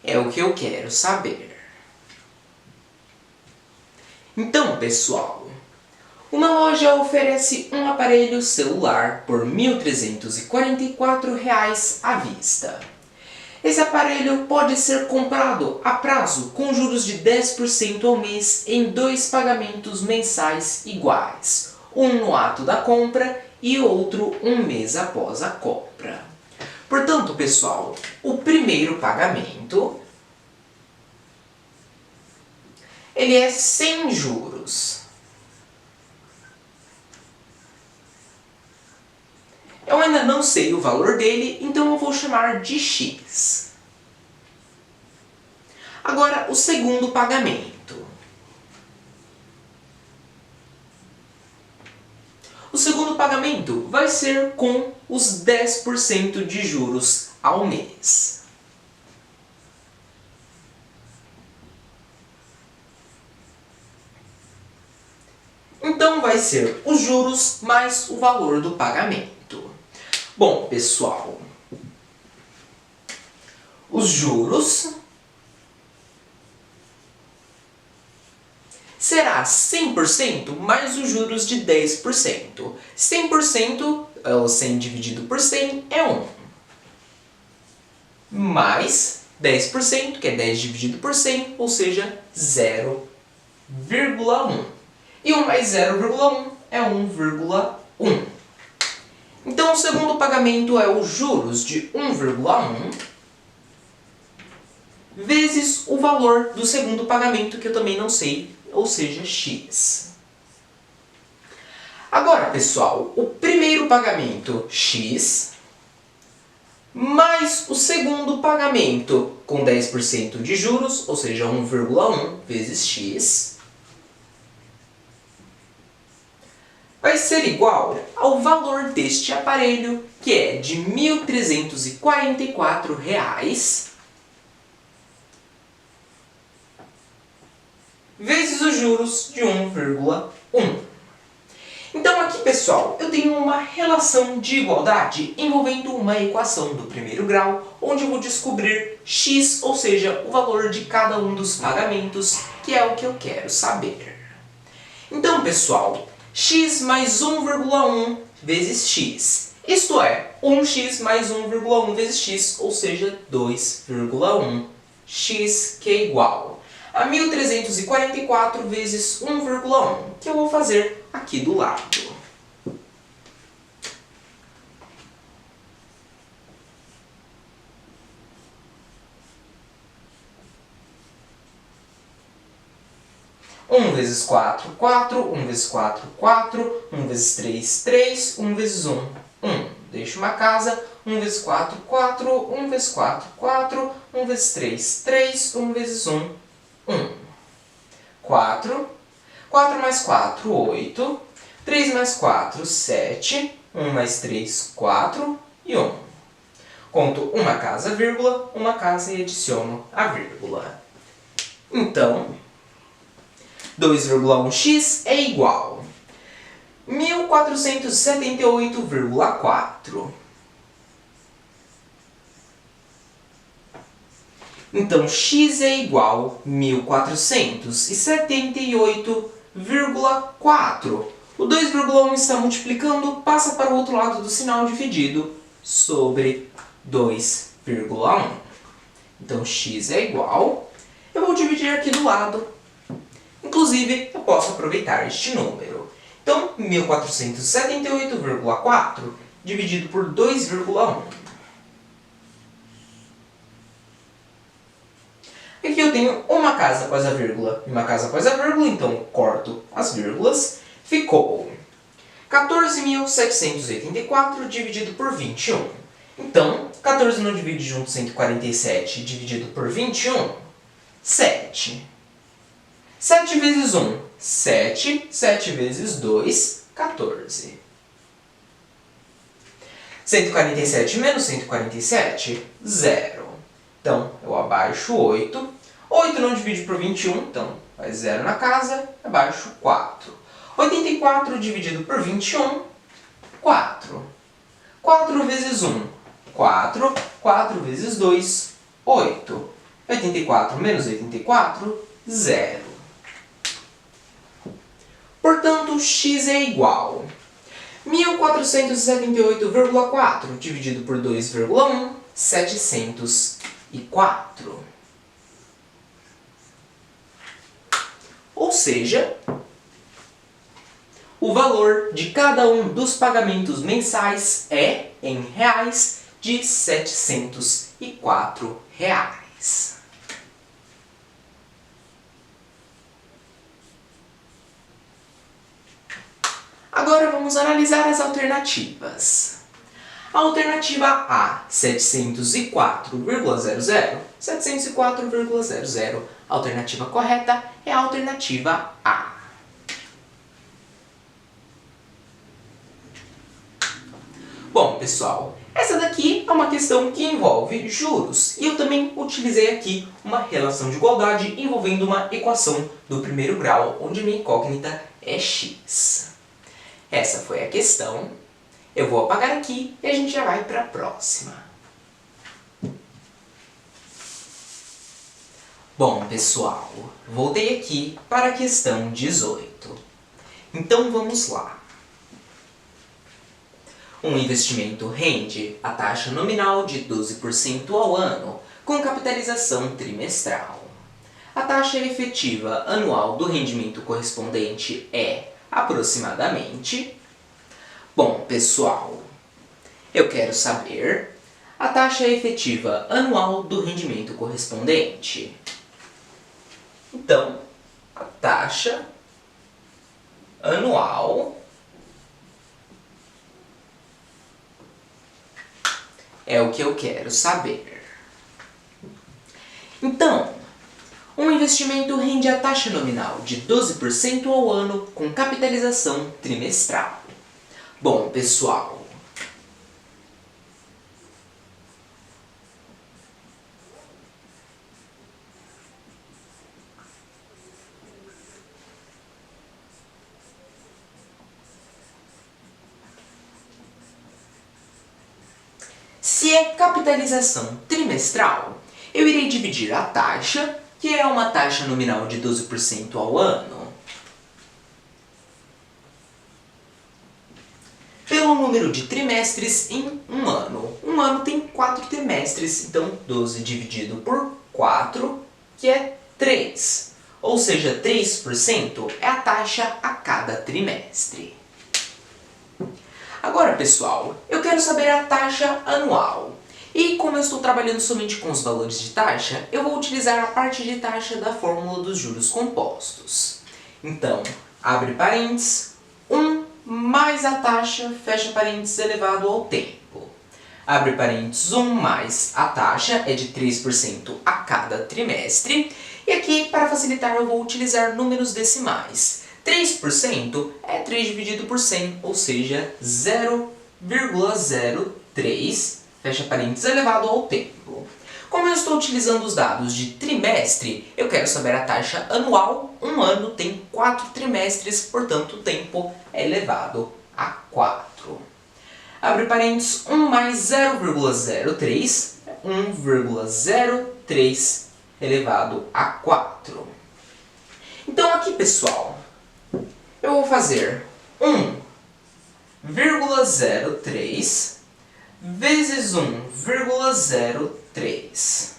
É o que eu quero saber. Então, pessoal, Uma loja oferece um aparelho celular por R$ 1.344 à vista. Esse aparelho pode ser comprado a prazo com juros de 10% ao mês em 2 pagamentos mensais iguais, um no ato da compra e outro um mês após a compra. Portanto, pessoal, o primeiro pagamento ele é sem juros. Eu ainda não sei o valor dele, então eu vou chamar de X. Agora, o segundo pagamento. O segundo pagamento vai ser com os 10% de juros ao mês. Então, vai ser os juros mais o valor do pagamento. Bom, pessoal, os juros será 100% mais os juros de 10%. 100%, 100 dividido por 100 é 1. Mais 10%, que é 10 dividido por 100, ou seja, 0,1. E 1 mais 0,1 é 1,1. Então, o segundo pagamento é os juros de 1,1 vezes o valor do segundo pagamento, que eu também não sei, ou seja, X. Agora, pessoal, o primeiro pagamento, X, mais o segundo pagamento com 10% de juros, ou seja, 1,1 vezes X, vai ser igual ao valor deste aparelho, que é de R$ 1.344, vezes os juros de 1,1. Então aqui, pessoal, eu tenho uma relação de igualdade envolvendo uma equação do primeiro grau, onde eu vou descobrir x, ou seja, o valor de cada um dos pagamentos, que é o que eu quero saber. Então, pessoal, x mais 1,1 vezes x. Isto é, 1x mais 1,1 vezes x, ou seja, 2,1. X que é igual a 1.344 vezes 1,1, que eu vou fazer aqui do lado. Um vezes 4, 4. 1 vezes 4, 4. 1 vezes 3, 3. 1 vezes 1, 1. Deixo uma casa. 1 vezes 4, 4. 1 vezes 4, 4. 1 vezes 3, 3. 1 vezes 1, 1. 4. 4 mais 4, 8. 3 mais 4, 7. 1 mais 3, 4. E 1. Conto uma casa, vírgula, uma casa e adiciono a vírgula. Então, 2,1x é igual a 1.478,4. Então, x é igual a 1.478,4. O 2,1 está multiplicando, passa para o outro lado do sinal dividido sobre 2,1. Então, x é igual. Eu vou dividir aqui do lado. Inclusive, eu posso aproveitar este número. Então, 1.478,4 dividido por 2,1. Aqui eu tenho uma casa após a vírgula e uma casa após a vírgula, então corto as vírgulas. Ficou 14.784 dividido por 21. Então, 14 não divide junto 147 dividido por 21, 7. 7 vezes 1, 7. 7 vezes 2, 14. 147 menos 147, 0. Então, eu abaixo 8. 8 não divide por 21, então vai 0 na casa, abaixo 4. 84 dividido por 21, 4. 4 vezes 1, 4. 4 vezes 2, 8. 84 menos 84, 0. Portanto, Portanto, x é igual a 1.478,4 dividido por 2,1, 704. Ou seja, o valor de cada um dos pagamentos mensais é, em reais, de R$ 704. Agora vamos analisar as alternativas. A alternativa A, 704,00. 704,00. A alternativa correta é a alternativa A. Bom, pessoal, essa daqui é uma questão que envolve juros. E eu também utilizei aqui uma relação de igualdade envolvendo uma equação do primeiro grau, onde a minha incógnita é x. Essa foi a questão. Eu vou apagar aqui e a gente já vai para a próxima. Bom, pessoal, voltei aqui para a questão 18. Então vamos lá. Um investimento rende a taxa nominal de 12% ao ano, com capitalização trimestral. A taxa efetiva anual do rendimento correspondente é aproximadamente... Bom, pessoal, eu quero saber a taxa efetiva anual do rendimento correspondente. Então, a taxa anual é o que eu quero saber. Então, um investimento rende a taxa nominal de 12% ao ano com capitalização trimestral. Bom, pessoal, se é capitalização trimestral, eu irei dividir a taxa, que é uma taxa nominal de 12% ao ano, pelo número de trimestres em um ano. Um ano tem 4 trimestres, então 12 dividido por 4, que é 3. Ou seja, 3% é a taxa a cada trimestre. Agora, pessoal, eu quero saber a taxa anual. E como eu estou trabalhando somente com os valores de taxa, eu vou utilizar a parte de taxa da fórmula dos juros compostos. Então, abre parênteses, 1 mais a taxa, fecha parênteses, elevado ao tempo. Abre parênteses, 1 mais a taxa é de 3% a cada trimestre. E aqui, para facilitar, eu vou utilizar números decimais. 3% é 3 dividido por 100, ou seja, 0,03, fecha parênteses, elevado ao tempo. Como eu estou utilizando os dados de trimestre, eu quero saber a taxa anual. Um ano tem 4 trimestres, portanto o tempo é elevado a 4. Abre parênteses, 1 mais 0,03, 1,03 elevado a 4. Então aqui, pessoal, eu vou fazer 1,03 vezes 1,03.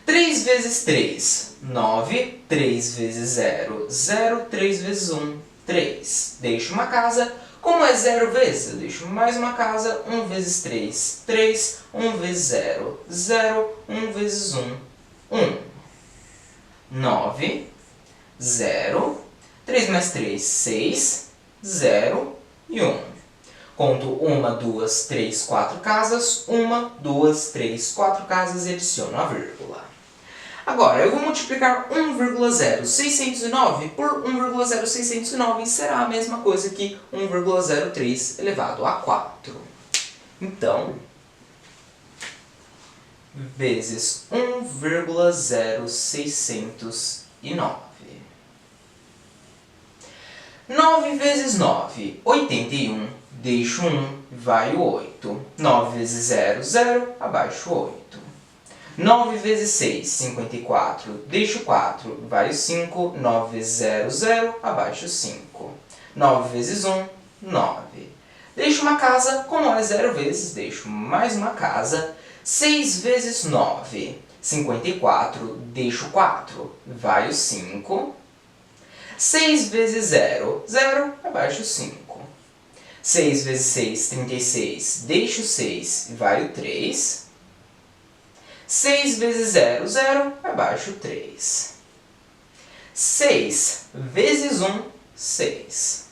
3 vezes 3, 9. 3 vezes 0, 0. 3 vezes 1, 3. Deixo uma casa. Como é 0 vezes, eu deixo mais uma casa. 1 vezes 3, 3. 1 vezes 0, 0. 1 vezes 1, 1. 9, 0. 3 mais 3, 6. 0 e 1. Conto 1, 2, 3, 4 casas. 1, 2, 3, 4 casas e adiciono a vírgula. Agora, eu vou multiplicar 1,0609 por 1,0609 e será a mesma coisa que 1,03 elevado a 4. Então, vezes 1,0609. 9 vezes 9, 81. Deixo 1, vai o 8. 9 vezes 0, 0, abaixo 8. 9 vezes 6, 54. Deixo 4, vai o 5. 9 vezes 0, 0, abaixo 5. 9 vezes 1, 9. Deixo uma casa, como é 0 vezes, deixo mais uma casa. 6 vezes 9, 54, deixo 4, vai o 5. 6 vezes 0, 0, abaixo o 5. 6 vezes 6, 36, deixo 6, vai o 3. 6 vezes 0, 0, abaixo o 3. 6 vezes 1, 6.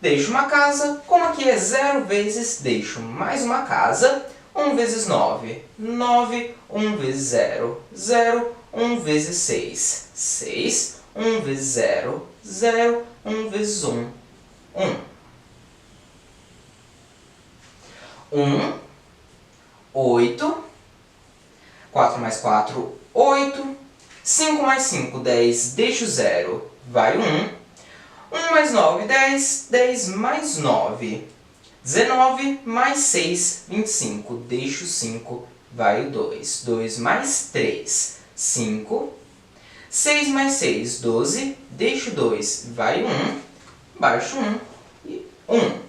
Deixo uma casa, como aqui é 0 vezes, deixo mais uma casa. 1 vezes 9, 9. 1 vezes 0, 0. 1 vezes 6, 6. 1 vezes 0, 0. 1 vezes 1, 1. 1, 8. 4 mais 4, 8. 5 mais 5, 10. Deixo 0, vai 1. 1 mais 9, 10. 10 mais 9, 19. Mais 6, 25. Deixo 5, vai o 2. 2 mais 3, 5. 6 mais 6, 12. Deixo 2, vai 1. Baixo 1 e 1.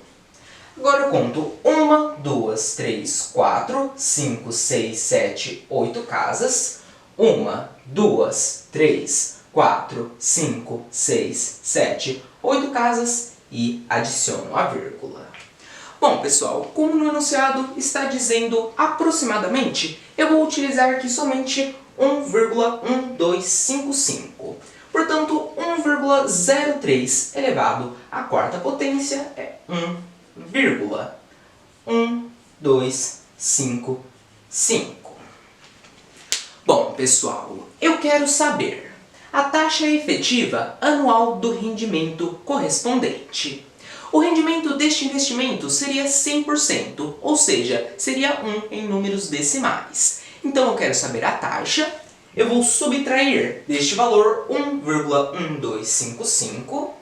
Agora eu conto 1, 2, 3, 4, 5, 6, 7, 8 casas. 1, 2, 3, 4, 5, 6, 7, 8 casas e adiciono a vírgula. Bom, pessoal, como no enunciado está dizendo aproximadamente, eu vou utilizar aqui somente 1,1255. Portanto, 1,03 elevado à quarta potência é 1,1255. Bom, pessoal, eu quero saber a taxa efetiva anual do rendimento correspondente. O rendimento deste investimento seria 100%, ou seja, seria 1 em números decimais. Então eu quero saber a taxa, eu vou subtrair deste valor 1,1255.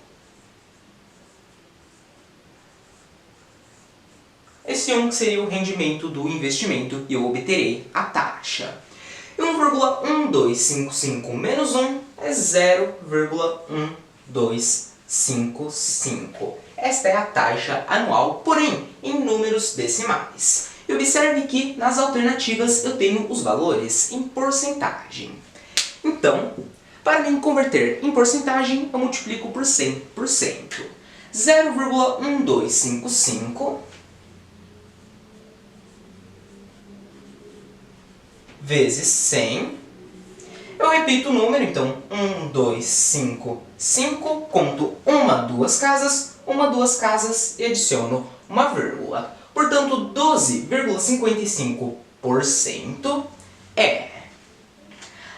Esse 1 seria o rendimento do investimento e eu obterei a taxa. E 1,1255 menos 1 é 0,1255. Esta é a taxa anual, porém em números decimais. E observe que nas alternativas eu tenho os valores em porcentagem. Então, para me converter em porcentagem, eu multiplico por 100%. 0,1255 vezes 100. Eu repito o número, então 1, 2, 5, 5. Conto 1, 2 casas e adiciono uma vírgula. Portanto, 12,55% é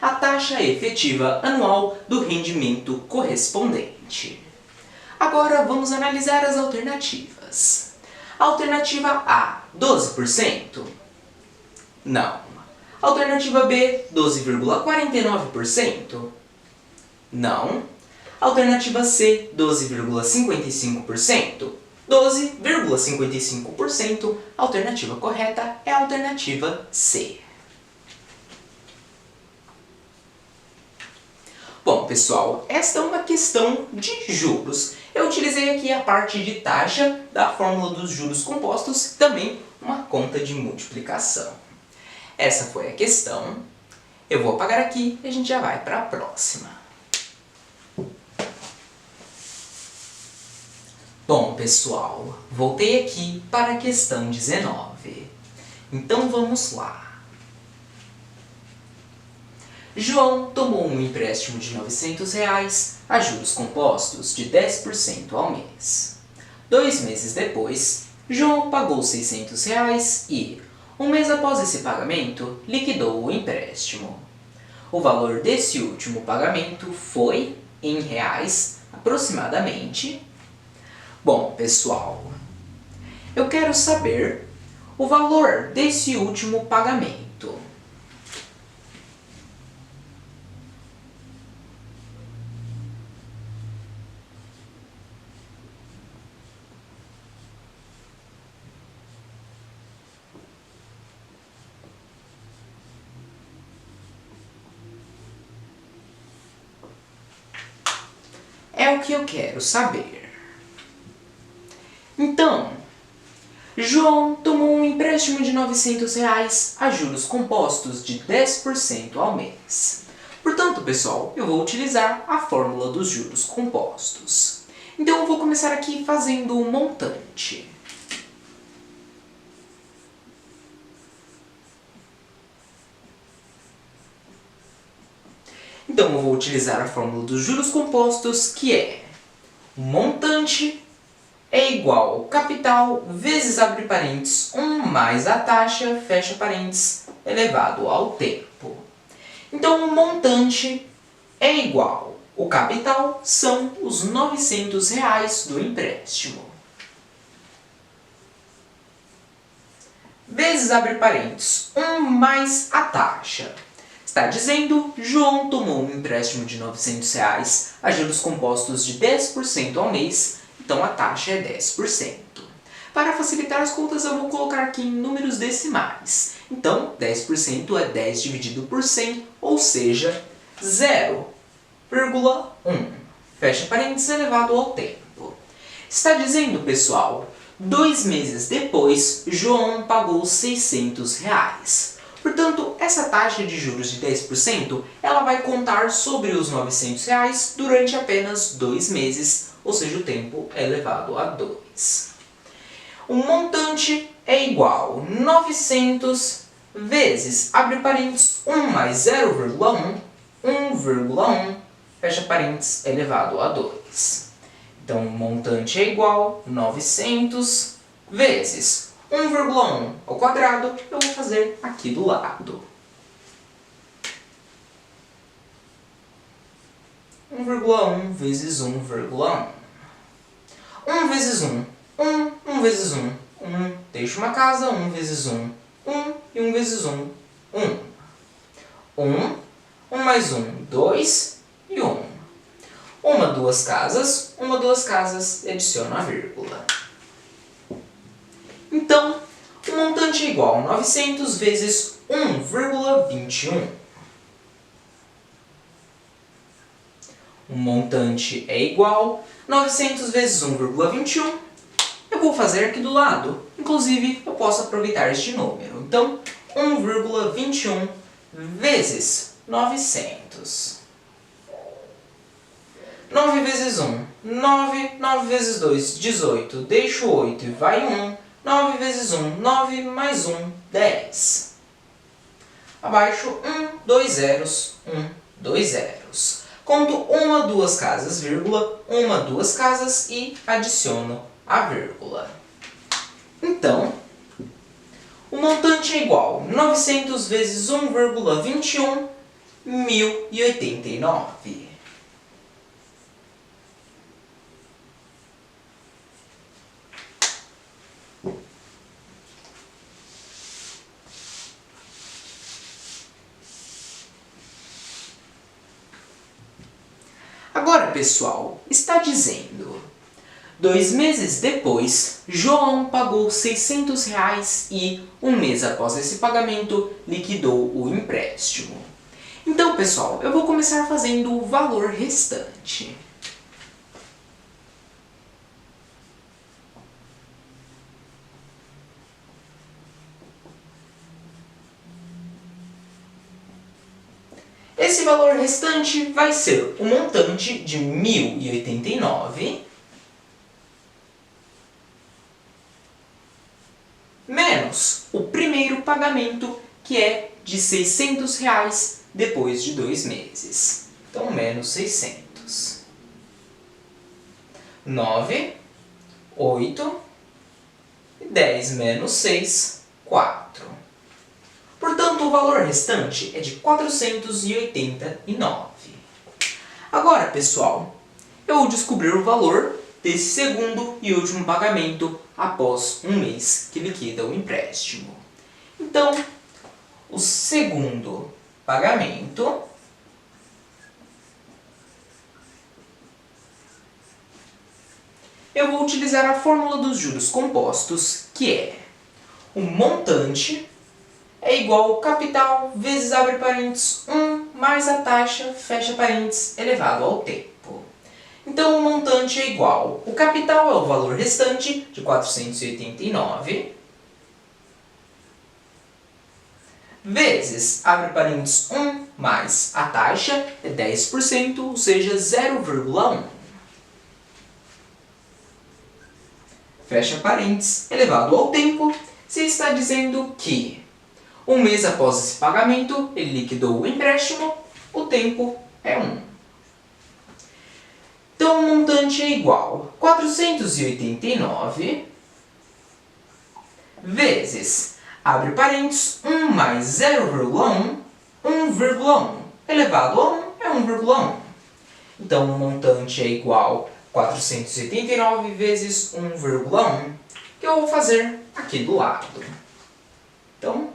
a taxa efetiva anual do rendimento correspondente. Agora vamos analisar as alternativas. Alternativa A, 12%? Não. Alternativa B, 12,49%? Não. Alternativa C, 12,55%? 12,55%. A alternativa correta é a alternativa C. Bom, pessoal, esta é uma questão de juros. Eu utilizei aqui a parte de taxa da fórmula dos juros compostos e também uma conta de multiplicação. Essa foi a questão. Eu vou apagar aqui e a gente já vai para a próxima. Bom, pessoal, voltei aqui para a questão 19. Então vamos lá. João tomou um empréstimo de R$ 900 a juros compostos de 10% ao mês. 2 meses depois, João pagou R$ 600 e, um mês após esse pagamento, liquidou o empréstimo. O valor desse último pagamento foi, em reais, aproximadamente... Bom, pessoal, eu quero saber o valor desse último pagamento. É o que eu quero saber. Então, João tomou um empréstimo de R$900 a juros compostos de 10% ao mês. Portanto, pessoal, eu vou utilizar a fórmula dos juros compostos. Então, eu vou começar aqui fazendo o montante. Então, eu vou utilizar a fórmula dos juros compostos, que é o montante é igual ao capital vezes, abre parênteses, 1 mais a taxa, fecha parênteses, elevado ao tempo. Então, o montante é igual. O capital são os R$900 do empréstimo. Vezes, abre parênteses, 1 mais a taxa. Está dizendo, João tomou um empréstimo de R$900 a juros compostos de 10% ao mês, então a taxa é 10%. Para facilitar as contas, eu vou colocar aqui em números decimais. Então, 10% é 10 dividido por 100, ou seja, 0,1. Fecha parênteses, elevado ao tempo. Está dizendo, pessoal, 2 meses depois, João pagou R$600. Portanto, essa taxa de juros de 10%, ela vai contar sobre os R$900 durante apenas 2 meses, ou seja, o tempo é elevado a 2. O montante é igual a 900 vezes, abre parênteses, 1 mais 0,1, 1,1, fecha parênteses, elevado a 2. Então, o montante é igual a 900 vezes 1,1 ao quadrado, eu vou fazer aqui do lado. 1,1 vezes 1,1. 1 vezes 1, 1, 1 vezes 1, 1. Deixo uma casa, 1 vezes 1, 1 e 1 vezes 1, 1. 1, 1 mais 1, 2 e 1. 1, 2 casas, e adiciono a vírgula. Então, o montante é igual a 900 vezes 1,21. O montante é igual a 900 vezes 1,21. Eu vou fazer aqui do lado. Inclusive, eu posso aproveitar este número. Então, 1,21 vezes 900. 9 vezes 1, 9. 9 vezes 2, 18. Deixo 8 e vai 1. 9 vezes 1, 9 mais 1, 10. Abaixo, 1, 2 zeros, 1, 2 zeros. Conto 1, 2 casas, vírgula, 1, 2 casas e adiciono a vírgula. Então, o montante é igual a 900 vezes 1,21, 1.089. Agora, pessoal, está dizendo, 2 meses depois, João pagou R$600 e, um mês após esse pagamento, liquidou o empréstimo. Então, pessoal, eu vou começar fazendo o valor restante. Esse valor restante vai ser o montante de 1.089 menos o primeiro pagamento, que é de R$600 depois de 2 meses. Então, menos 600. 9, 8, 10 menos 6, 4. Portanto, o valor restante é de 489. Agora, pessoal, eu vou descobrir o valor desse segundo e último pagamento após um mês que liquida o empréstimo. Então, o segundo pagamento eu vou utilizar a fórmula dos juros compostos, que é o montante é igual ao capital vezes, abre parênteses, 1 mais a taxa, fecha parênteses, elevado ao tempo. Então, o montante é igual. O capital é o valor restante de 489, vezes, abre parênteses, 1 mais a taxa é 10%, ou seja, 0,1. Fecha parênteses, elevado ao tempo, se está dizendo que um mês após esse pagamento, ele liquidou o empréstimo, o tempo é 1. Então, o montante é igual a 489 vezes, abre parênteses, 1 mais 0,1, 1,1. Elevado a 1 é 1,1. Então, o montante é igual a 489 vezes 1,1, que eu vou fazer aqui do lado. Então,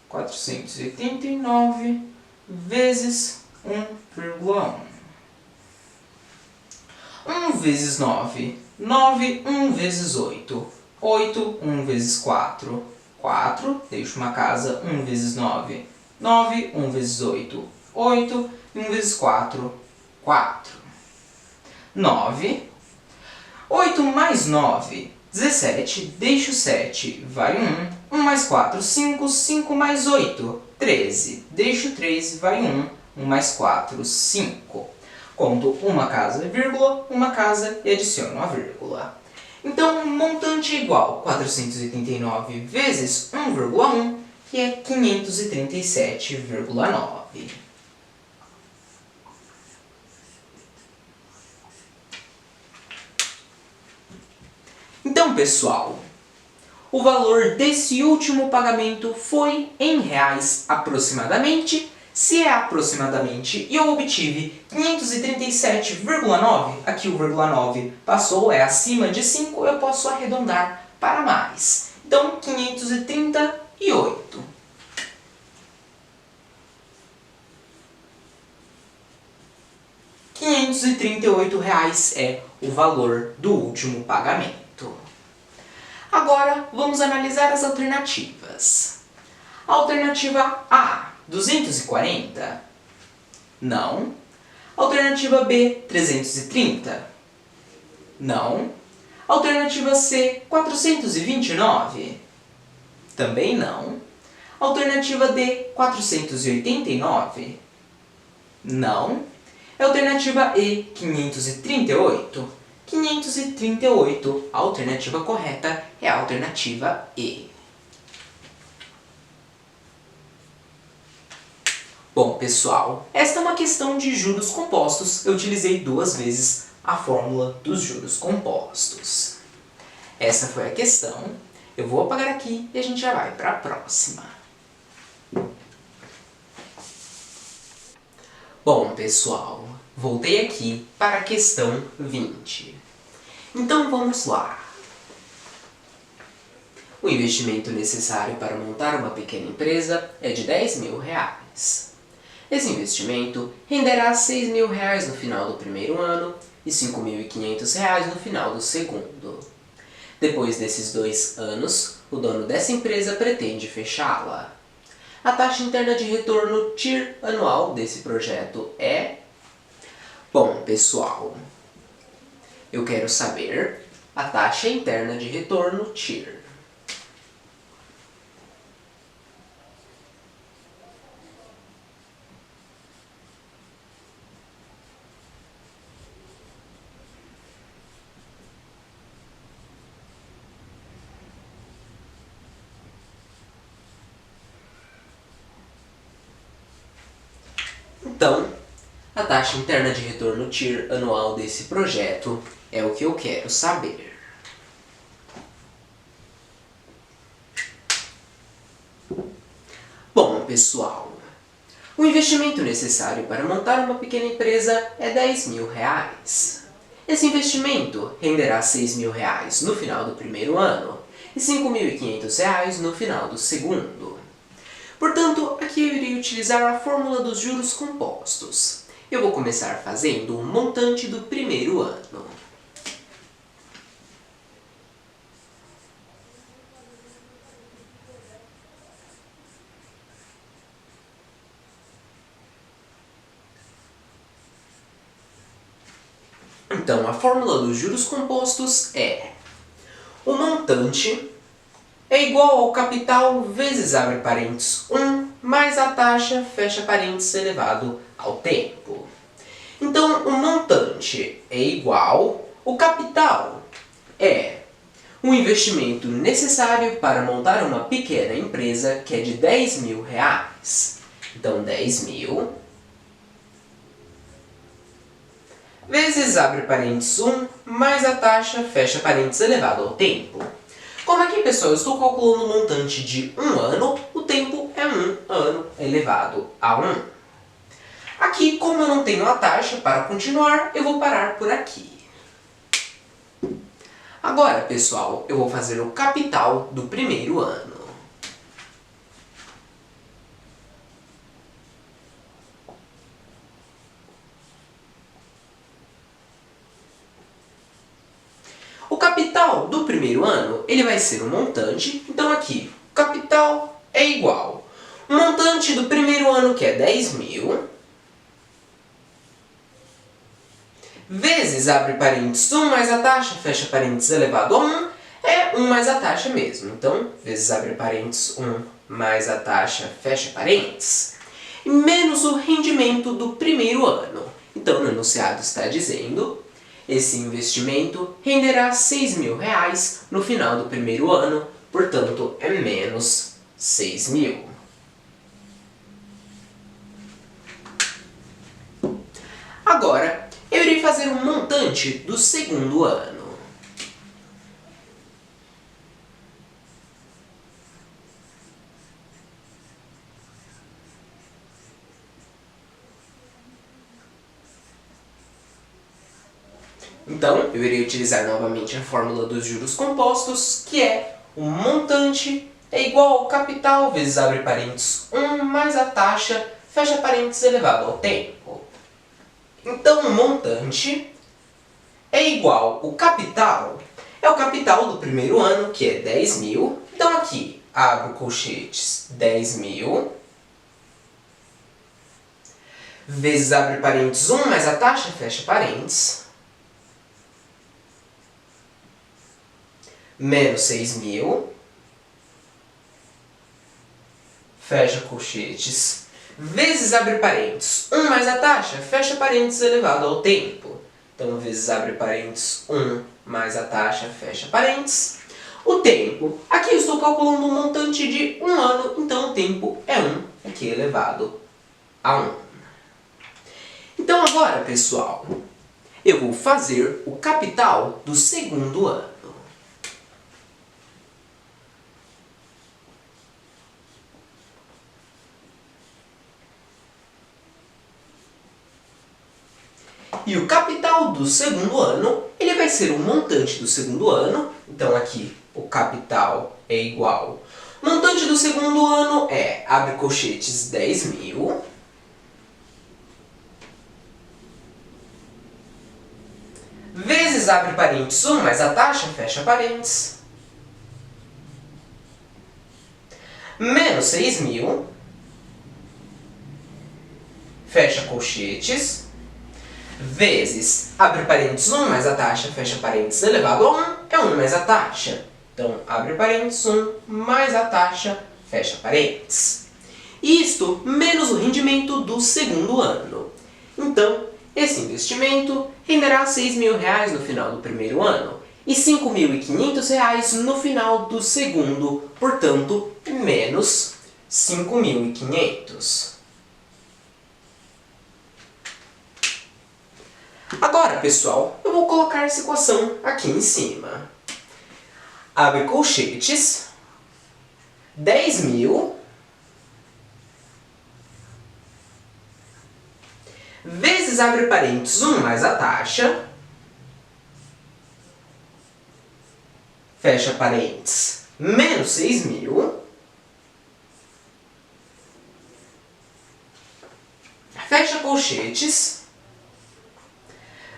489 vezes 1,1. 1 vezes 9, 9, 1 vezes 8, 8, 1 vezes 4, 4, deixo uma casa, 1 vezes 9, 9, 1 vezes 8, 8, 1 vezes 4, 4. 9, 8 mais 9, 17, deixo 7, vai 1, 1 mais 4, 5, 5 mais 8, 13, deixo 3, vai 1, 1 mais 4, 5. Conto uma casa, vírgula, uma casa e adiciono a vírgula. Então, o montante é igual a 489 vezes 1,1, que é 537,9. Então, pessoal, o valor desse último pagamento foi em reais aproximadamente. Se é aproximadamente e eu obtive 537,9, aqui o vírgula 9 passou, é acima de 5, eu posso arredondar para mais. Então, 538. R$538 é o valor do último pagamento. Agora, vamos analisar as alternativas. Alternativa A, 240? Não. Alternativa B, 330? Não. Alternativa C, 429? Também não. Alternativa D, 489? Não. Alternativa E, 538? 538, a alternativa correta é a alternativa E. Bom, pessoal, esta é uma questão de juros compostos. Eu utilizei 2 vezes a fórmula dos juros compostos. Essa foi a questão. Eu vou apagar aqui e a gente já vai para a próxima. Bom, pessoal, voltei aqui para a questão 20. Então vamos lá. O investimento necessário para montar uma pequena empresa é de R$10.000. Esse investimento renderá R$6.000 no final do primeiro ano e R$5.500 no final do segundo. Depois desses 2 anos, o dono dessa empresa pretende fechá-la. A taxa interna de retorno TIR anual desse projeto é... Bom, pessoal, eu quero saber a taxa interna de retorno TIR. Então, a taxa interna de retorno TIR anual desse projeto é o que eu quero saber. Bom, pessoal, o investimento necessário para montar uma pequena empresa é R$10.000. Esse investimento renderá R$6.000 no final do primeiro ano e R$5.500 no final do segundo. Portanto, aqui eu irei utilizar a fórmula dos juros compostos. Eu vou começar fazendo um montante do primeiro ano. Então, a fórmula dos juros compostos é: o montante é igual ao capital vezes, abre parênteses, 1, mais a taxa, fecha parênteses, elevado ao tempo. Então, o montante é igual, o capital é o investimento necessário para montar uma pequena empresa, que é de 10 mil reais. Então, 10 mil vezes, abre parênteses, 1, mais a taxa, fecha parênteses, elevado ao tempo. Como aqui, pessoal, eu estou calculando o montante de 1 ano, o tempo é 1 ano elevado a 1. Aqui, como eu não tenho a taxa para continuar, eu vou parar por aqui. Agora, pessoal, eu vou fazer o capital do primeiro ano. O capital do primeiro ano, ele vai ser o montante. Então aqui, o capital é igual. O montante do primeiro ano, que é 10 mil, vezes, abre parênteses, 1 mais a taxa, fecha parênteses, elevado a 1, é 1 mais a taxa mesmo. Então, vezes, abre parênteses, 1 mais a taxa, fecha parênteses, menos o rendimento do primeiro ano. Então, no enunciado está dizendo: esse investimento renderá 6 mil reais no final do primeiro ano, portanto, é menos 6 mil. Agora, eu irei fazer um montante do segundo ano. Então, eu irei utilizar novamente a fórmula dos juros compostos, que é o montante é igual ao capital vezes, abre parênteses, 1 mais a taxa, fecha parênteses, elevado ao tempo. Então, o montante é igual ao capital, é o capital do primeiro ano, que é 10 mil. Então, aqui, abro colchetes, 10 mil, vezes, abre parênteses, 1 mais a taxa, fecha parênteses, menos 6 mil, fecha colchetes, vezes, abre parênteses, 1 mais a taxa, fecha parênteses, elevado ao tempo. Então, vezes, abre parênteses, 1 mais a taxa, fecha parênteses. O tempo, aqui eu estou calculando um montante de 1 ano, então o tempo é 1, aqui elevado a 1. Então agora, pessoal, eu vou fazer o capital do segundo ano. E o capital do segundo ano, ele vai ser o montante do segundo ano. Então aqui, o capital é igual. O montante do segundo ano é, abre colchetes, 10 mil, vezes, abre parênteses, 1 mais a taxa, fecha parênteses, menos 6 mil, fecha colchetes, vezes, abre parênteses, 1 mais a taxa, fecha parênteses, elevado a 1, é 1 mais a taxa. Então, abre parênteses, 1 mais a taxa, fecha parênteses. Isto menos o rendimento do segundo ano. Então, esse investimento renderá 6 mil reais no final do primeiro ano e 5.500 reais no final do segundo, portanto, menos 5.500. Agora, pessoal, eu vou colocar essa equação aqui em cima. Abre colchetes, 10 mil, vezes, abre parênteses, 1 mais a taxa, fecha parênteses, menos 6 mil, fecha colchetes,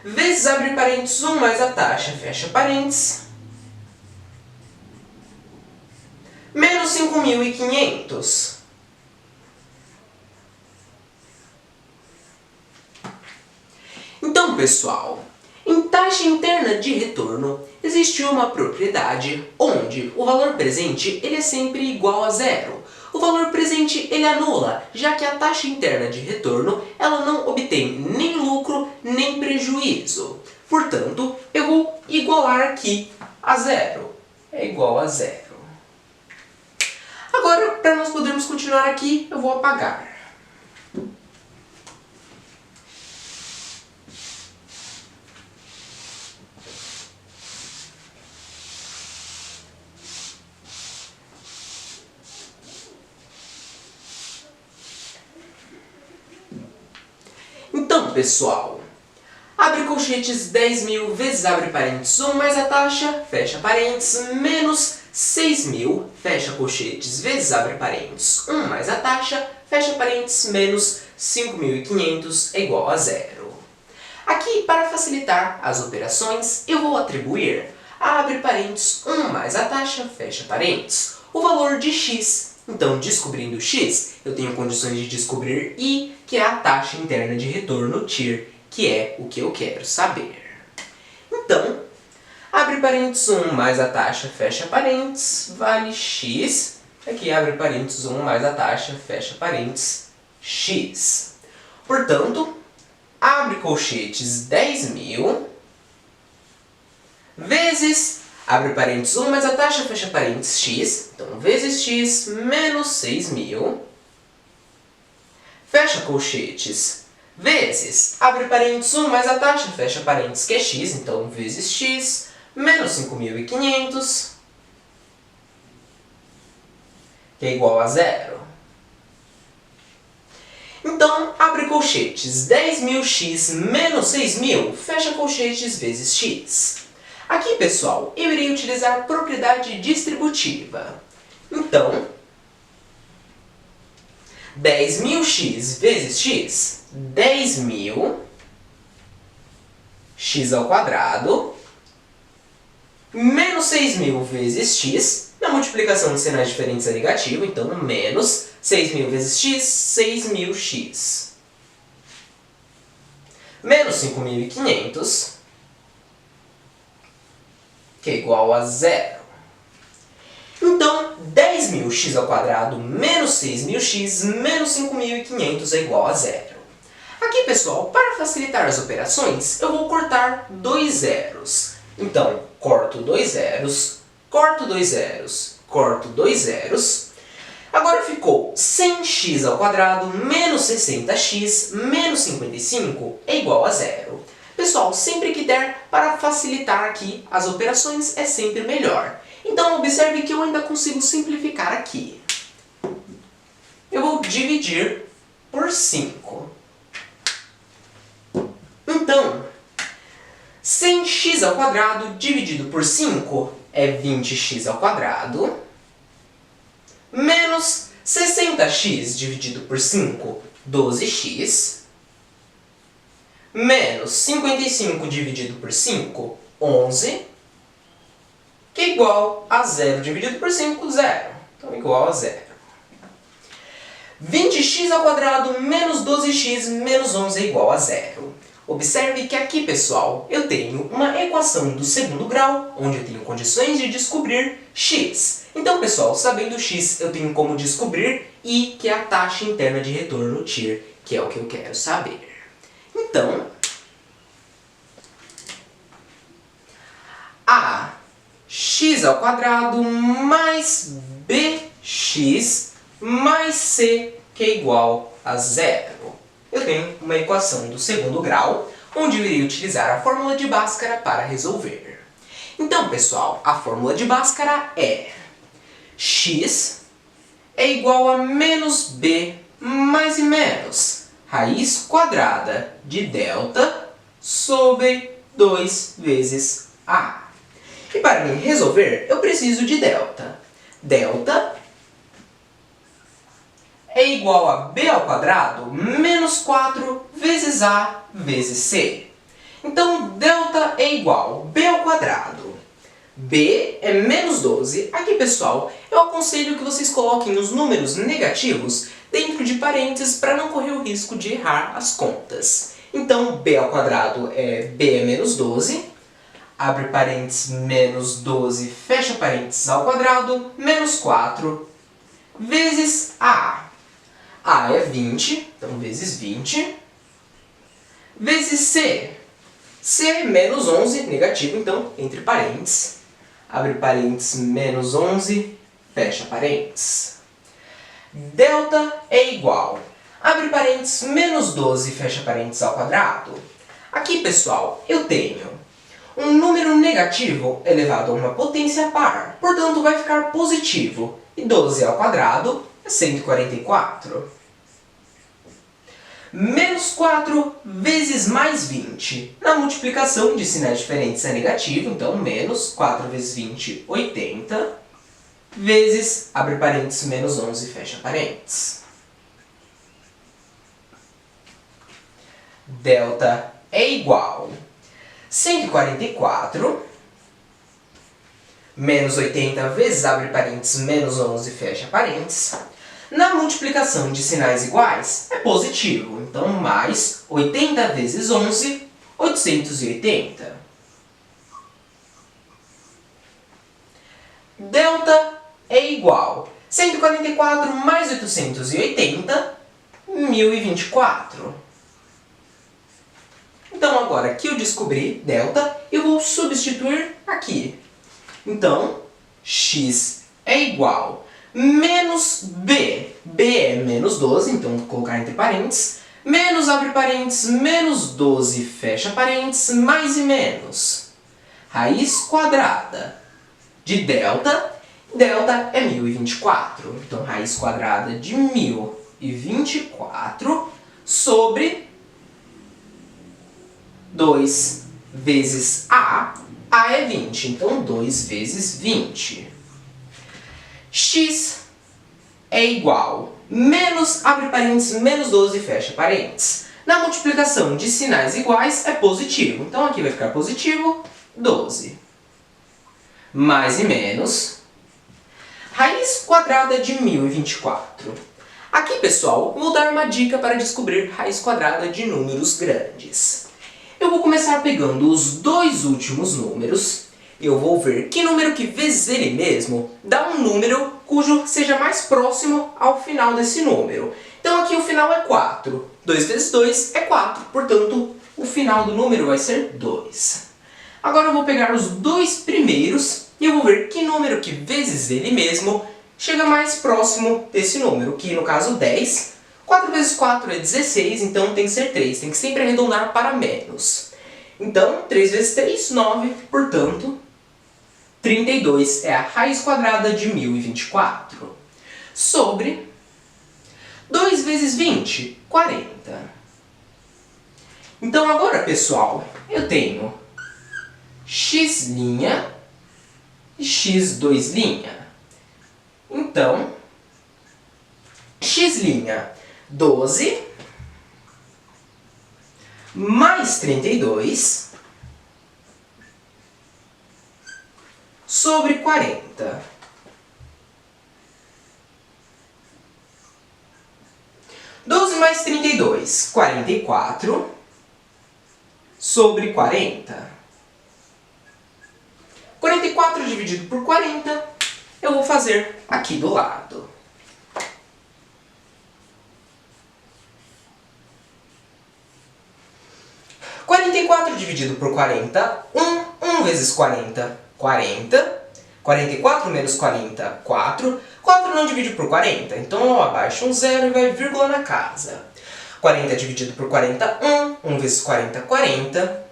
vezes, abre parênteses, 1 mais a taxa, fecha parênteses, menos 5.500. Então, pessoal, Em taxa interna de retorno, existe uma propriedade onde o valor presente ele é sempre igual a zero. O valor presente ele anula, já que a taxa interna de retorno ela não obtém nem lucro nem prejuízo. Portanto, eu vou igualar aqui a zero. É igual a zero. Agora, para nós podermos continuar aqui, eu vou apagar. Então, pessoal, abre colchetes 10.000 vezes abre parênteses 1 mais a taxa, fecha parênteses, menos 6.000, fecha colchetes, vezes abre parênteses 1 mais a taxa, fecha parênteses, menos 5.500 é igual a zero. Aqui, para facilitar as operações, eu vou atribuir a abre parênteses 1 mais a taxa, fecha parênteses, o valor de x. Então, descobrindo x, eu tenho condições de descobrir i, que é a taxa interna de retorno, TIR, que é o que eu quero saber. Então, abre parênteses 1 mais a taxa, fecha parênteses, vale x. Aqui abre parênteses 1 mais a taxa, fecha parênteses, x. Portanto, abre colchetes 10.000 vezes, abre parênteses 1 mais a taxa, fecha parênteses, x. Então, vezes x menos 6.000. Fecha colchetes, vezes, abre parênteses 1 mais a taxa, fecha parênteses, que é x. Então, vezes x menos 5.500, que é igual a zero. Então, abre colchetes 10.000x menos 6.000, fecha colchetes vezes x. Aqui, pessoal, eu irei utilizar propriedade distributiva. Então, 10.000x vezes x, 10.000 x ao quadrado, menos 6.000 vezes x, na multiplicação de sinais diferentes é negativo, então menos 6.000 vezes x, 6.000x. Menos 5.500, que é igual a zero. Então, 10.000x ao quadrado menos 6.000x menos 5.500 é igual a zero. Aqui, pessoal, para facilitar as operações, eu vou cortar dois zeros. Então, corto dois zeros, corto dois zeros, corto dois zeros. Agora ficou 100x ao quadrado menos 60x menos 55 é igual a zero. Pessoal, sempre que der para facilitar aqui as operações é sempre melhor. Então, observe que eu ainda consigo simplificar aqui. Eu vou dividir por 5. Então, 100x ao quadrado dividido por 5 é 20x ao quadrado, menos 60x dividido por 5, 12x, menos 55 dividido por 5, 11, que é igual a 0 dividido por 5, 0. Então, igual a 0. 20x ao quadrado menos 12x menos 11 é igual a 0. Observe que aqui, pessoal, eu tenho uma equação do segundo grau, onde eu tenho condições de descobrir x. Então, pessoal, sabendo x, eu tenho como descobrir i, que é a taxa interna de retorno, TIR, que é o que eu quero saber. Então, a x ao quadrado mais bx mais c, que é igual a 0. Eu tenho uma equação do segundo grau, onde eu irei utilizar a fórmula de Bhaskara para resolver. Então, pessoal, a fórmula de Bhaskara é x é igual a menos b mais e menos raiz quadrada de delta sobre 2 vezes a. E para mim resolver, eu preciso de delta. Delta é igual a b ao quadrado menos 4 vezes a vezes c. Então, delta é igual a b ao quadrado. b é menos 12. Aqui, pessoal, eu aconselho que vocês coloquem os números negativos dentro de parênteses para não correr o risco de errar as contas. Então, b ao quadrado b é menos 12, abre parênteses, menos 12, fecha parênteses ao quadrado, menos 4, vezes a. A é 20, então vezes 20, vezes c. C é menos 11, negativo, então, entre parênteses, abre parênteses, menos 11, fecha parênteses. Delta é igual, abre parênteses, menos 12, fecha parênteses ao quadrado. Aqui, pessoal, eu tenho um número negativo elevado a uma potência par, portanto, vai ficar positivo. E 12 ao quadrado é 144. Menos 4 vezes mais 20. Na multiplicação de sinais diferentes é negativo, então menos 4 vezes 20, 80, vezes, abre parênteses, menos 11, fecha parênteses. Delta é igual 144 menos 80 vezes, abre parênteses, menos 11, fecha parênteses. Na multiplicação de sinais iguais, é positivo. Então, mais 80 vezes 11, 880. Delta é igual 144 mais 880, 1024. Então, agora que eu descobri delta, eu vou substituir aqui. Então, x é igual menos b. b é menos 12, então vou colocar entre parênteses. Menos, abre parênteses, menos 12, fecha parênteses, mais e menos. Raiz quadrada de delta. Delta é 1024. Então, raiz quadrada de 1024 sobre 2 vezes a. A é 20, então 2 vezes 20. X é igual menos, abre parênteses, menos 12, fecha parênteses. Na multiplicação de sinais iguais é positivo. Então, aqui vai ficar positivo, 12. Mais e menos. Raiz quadrada de 1024. Aqui, pessoal, vou dar uma dica para descobrir raiz quadrada de números grandes. Eu vou começar pegando os dois últimos números. Eu vou ver que número que vezes ele mesmo dá um número cujo seja mais próximo ao final desse número. Então aqui o final é 4. 2 vezes 2 é 4, portanto o final do número vai ser 2. Agora eu vou pegar os dois primeiros e eu vou ver que número que vezes ele mesmo chega mais próximo desse número, que no caso 10. 4 vezes 4 é 16, então tem que ser 3. Tem que sempre arredondar para menos. Então, 3 vezes 3, 9. Portanto, 32 é a raiz quadrada de 1024. Sobre 2 vezes 20, 40. Então, agora, pessoal, eu tenho x' e x2'. Então, x', 12, mais 32, sobre 40. Mais 32, 44, sobre 40. 44 dividido por 40, eu vou fazer aqui do lado. Dividido por 40, 1 vezes 40, 40. 44 menos 40, 4. 4 não divide por 40, então eu abaixo um zero e vai vírgula na casa. 40 dividido por 40, 1. 1 vezes 40, 40.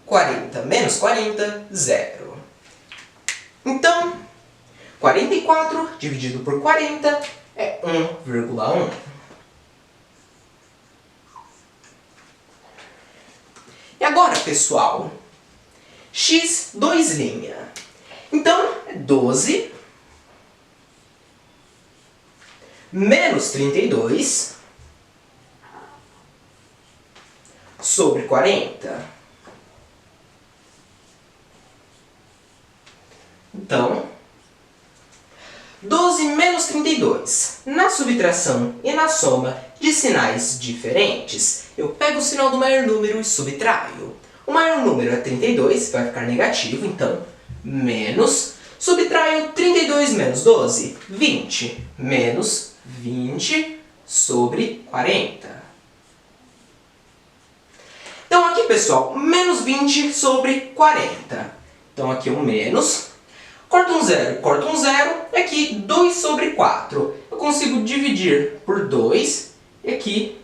40 menos 40, 0. Então, 44 dividido por 40 é 1,1. E agora, pessoal, x2'. Então, é 12 menos 32 sobre 40. Então, 12 menos 32. 32. Na subtração e na soma de sinais diferentes, eu pego o sinal do maior número e subtraio. O maior número é 32, vai ficar negativo, então menos. Subtraio 32 menos 12, 20. Menos 20 sobre 40. Então aqui, pessoal, menos 20 sobre 40. Então aqui um menos. Corta um zero. E aqui 2 sobre 4. Eu consigo dividir por 2. E aqui,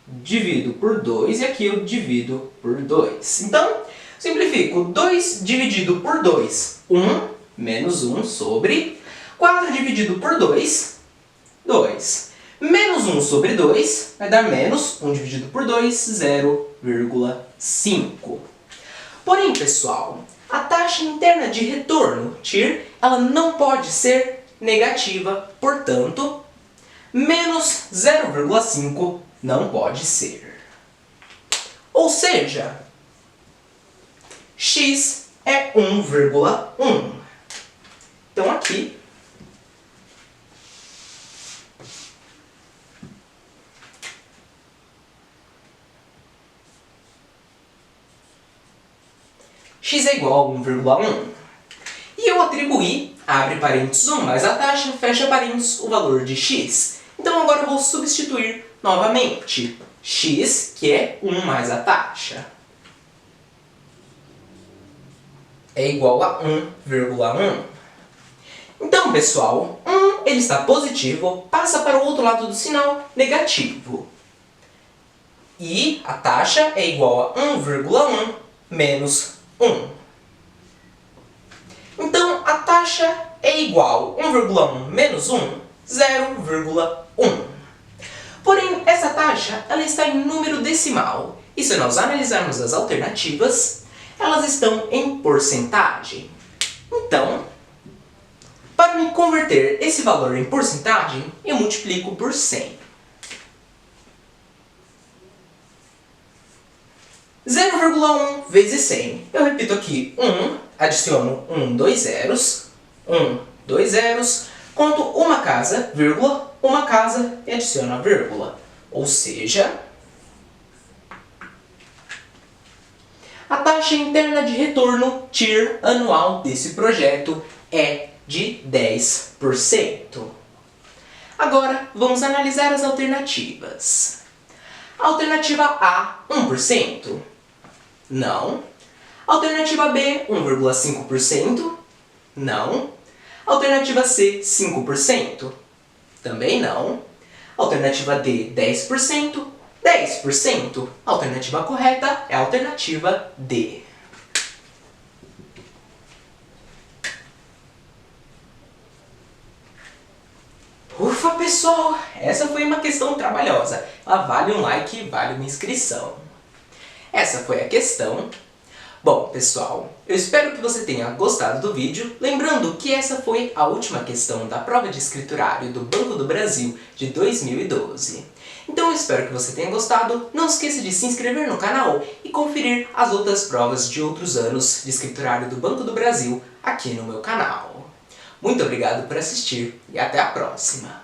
divido por 2. E aqui eu divido por 2. Então, simplifico. 2 dividido por 2, 1. Menos 1 sobre 4 dividido por 2, 2. Menos 1 sobre 2 vai dar menos 1 dividido por 2, 0,5. Porém, pessoal, a taxa interna de retorno, TIR, ela não pode ser negativa, portanto, menos 0,5 não pode ser. Ou seja, x é 1,1. Então aqui, x é igual a 1,1. E eu atribuí, abre parênteses 1 mais a taxa, fecha parênteses, o valor de x. Então agora eu vou substituir novamente x, que é 1 mais a taxa, é igual a 1,1. Então, pessoal, 1 ele está positivo, passa para o outro lado do sinal, negativo. E a taxa é igual a 1,1 menos 1. Então, a taxa é igual a 1,1 menos 1, 0,1. Porém, essa taxa ela está em número decimal. E se nós analisarmos as alternativas, elas estão em porcentagem. Então, para me converter esse valor em porcentagem, eu multiplico por 100. 0,1 vezes 100. Eu repito aqui 1, adiciono 2 zeros, 2 zeros, conto uma casa, vírgula, uma casa e adiciono a vírgula. Ou seja, a taxa interna de retorno TIR anual desse projeto é de 10%. Agora, vamos analisar as alternativas. Alternativa A, 1%. Não. Alternativa B, 1,5%. Não. Alternativa C, 5%. Também não. Alternativa D, 10%. 10%. A alternativa correta é a alternativa D. Ufa, pessoal! Essa foi uma questão trabalhosa. Ela vale um like, vale uma inscrição. Essa foi a questão. Bom, pessoal, eu espero que você tenha gostado do vídeo. Lembrando que essa foi a última questão da prova de escriturário do Banco do Brasil de 2012. Então eu espero que você tenha gostado. Não esqueça de se inscrever no canal e conferir as outras provas de outros anos de escriturário do Banco do Brasil aqui no meu canal. Muito obrigado por assistir e até a próxima!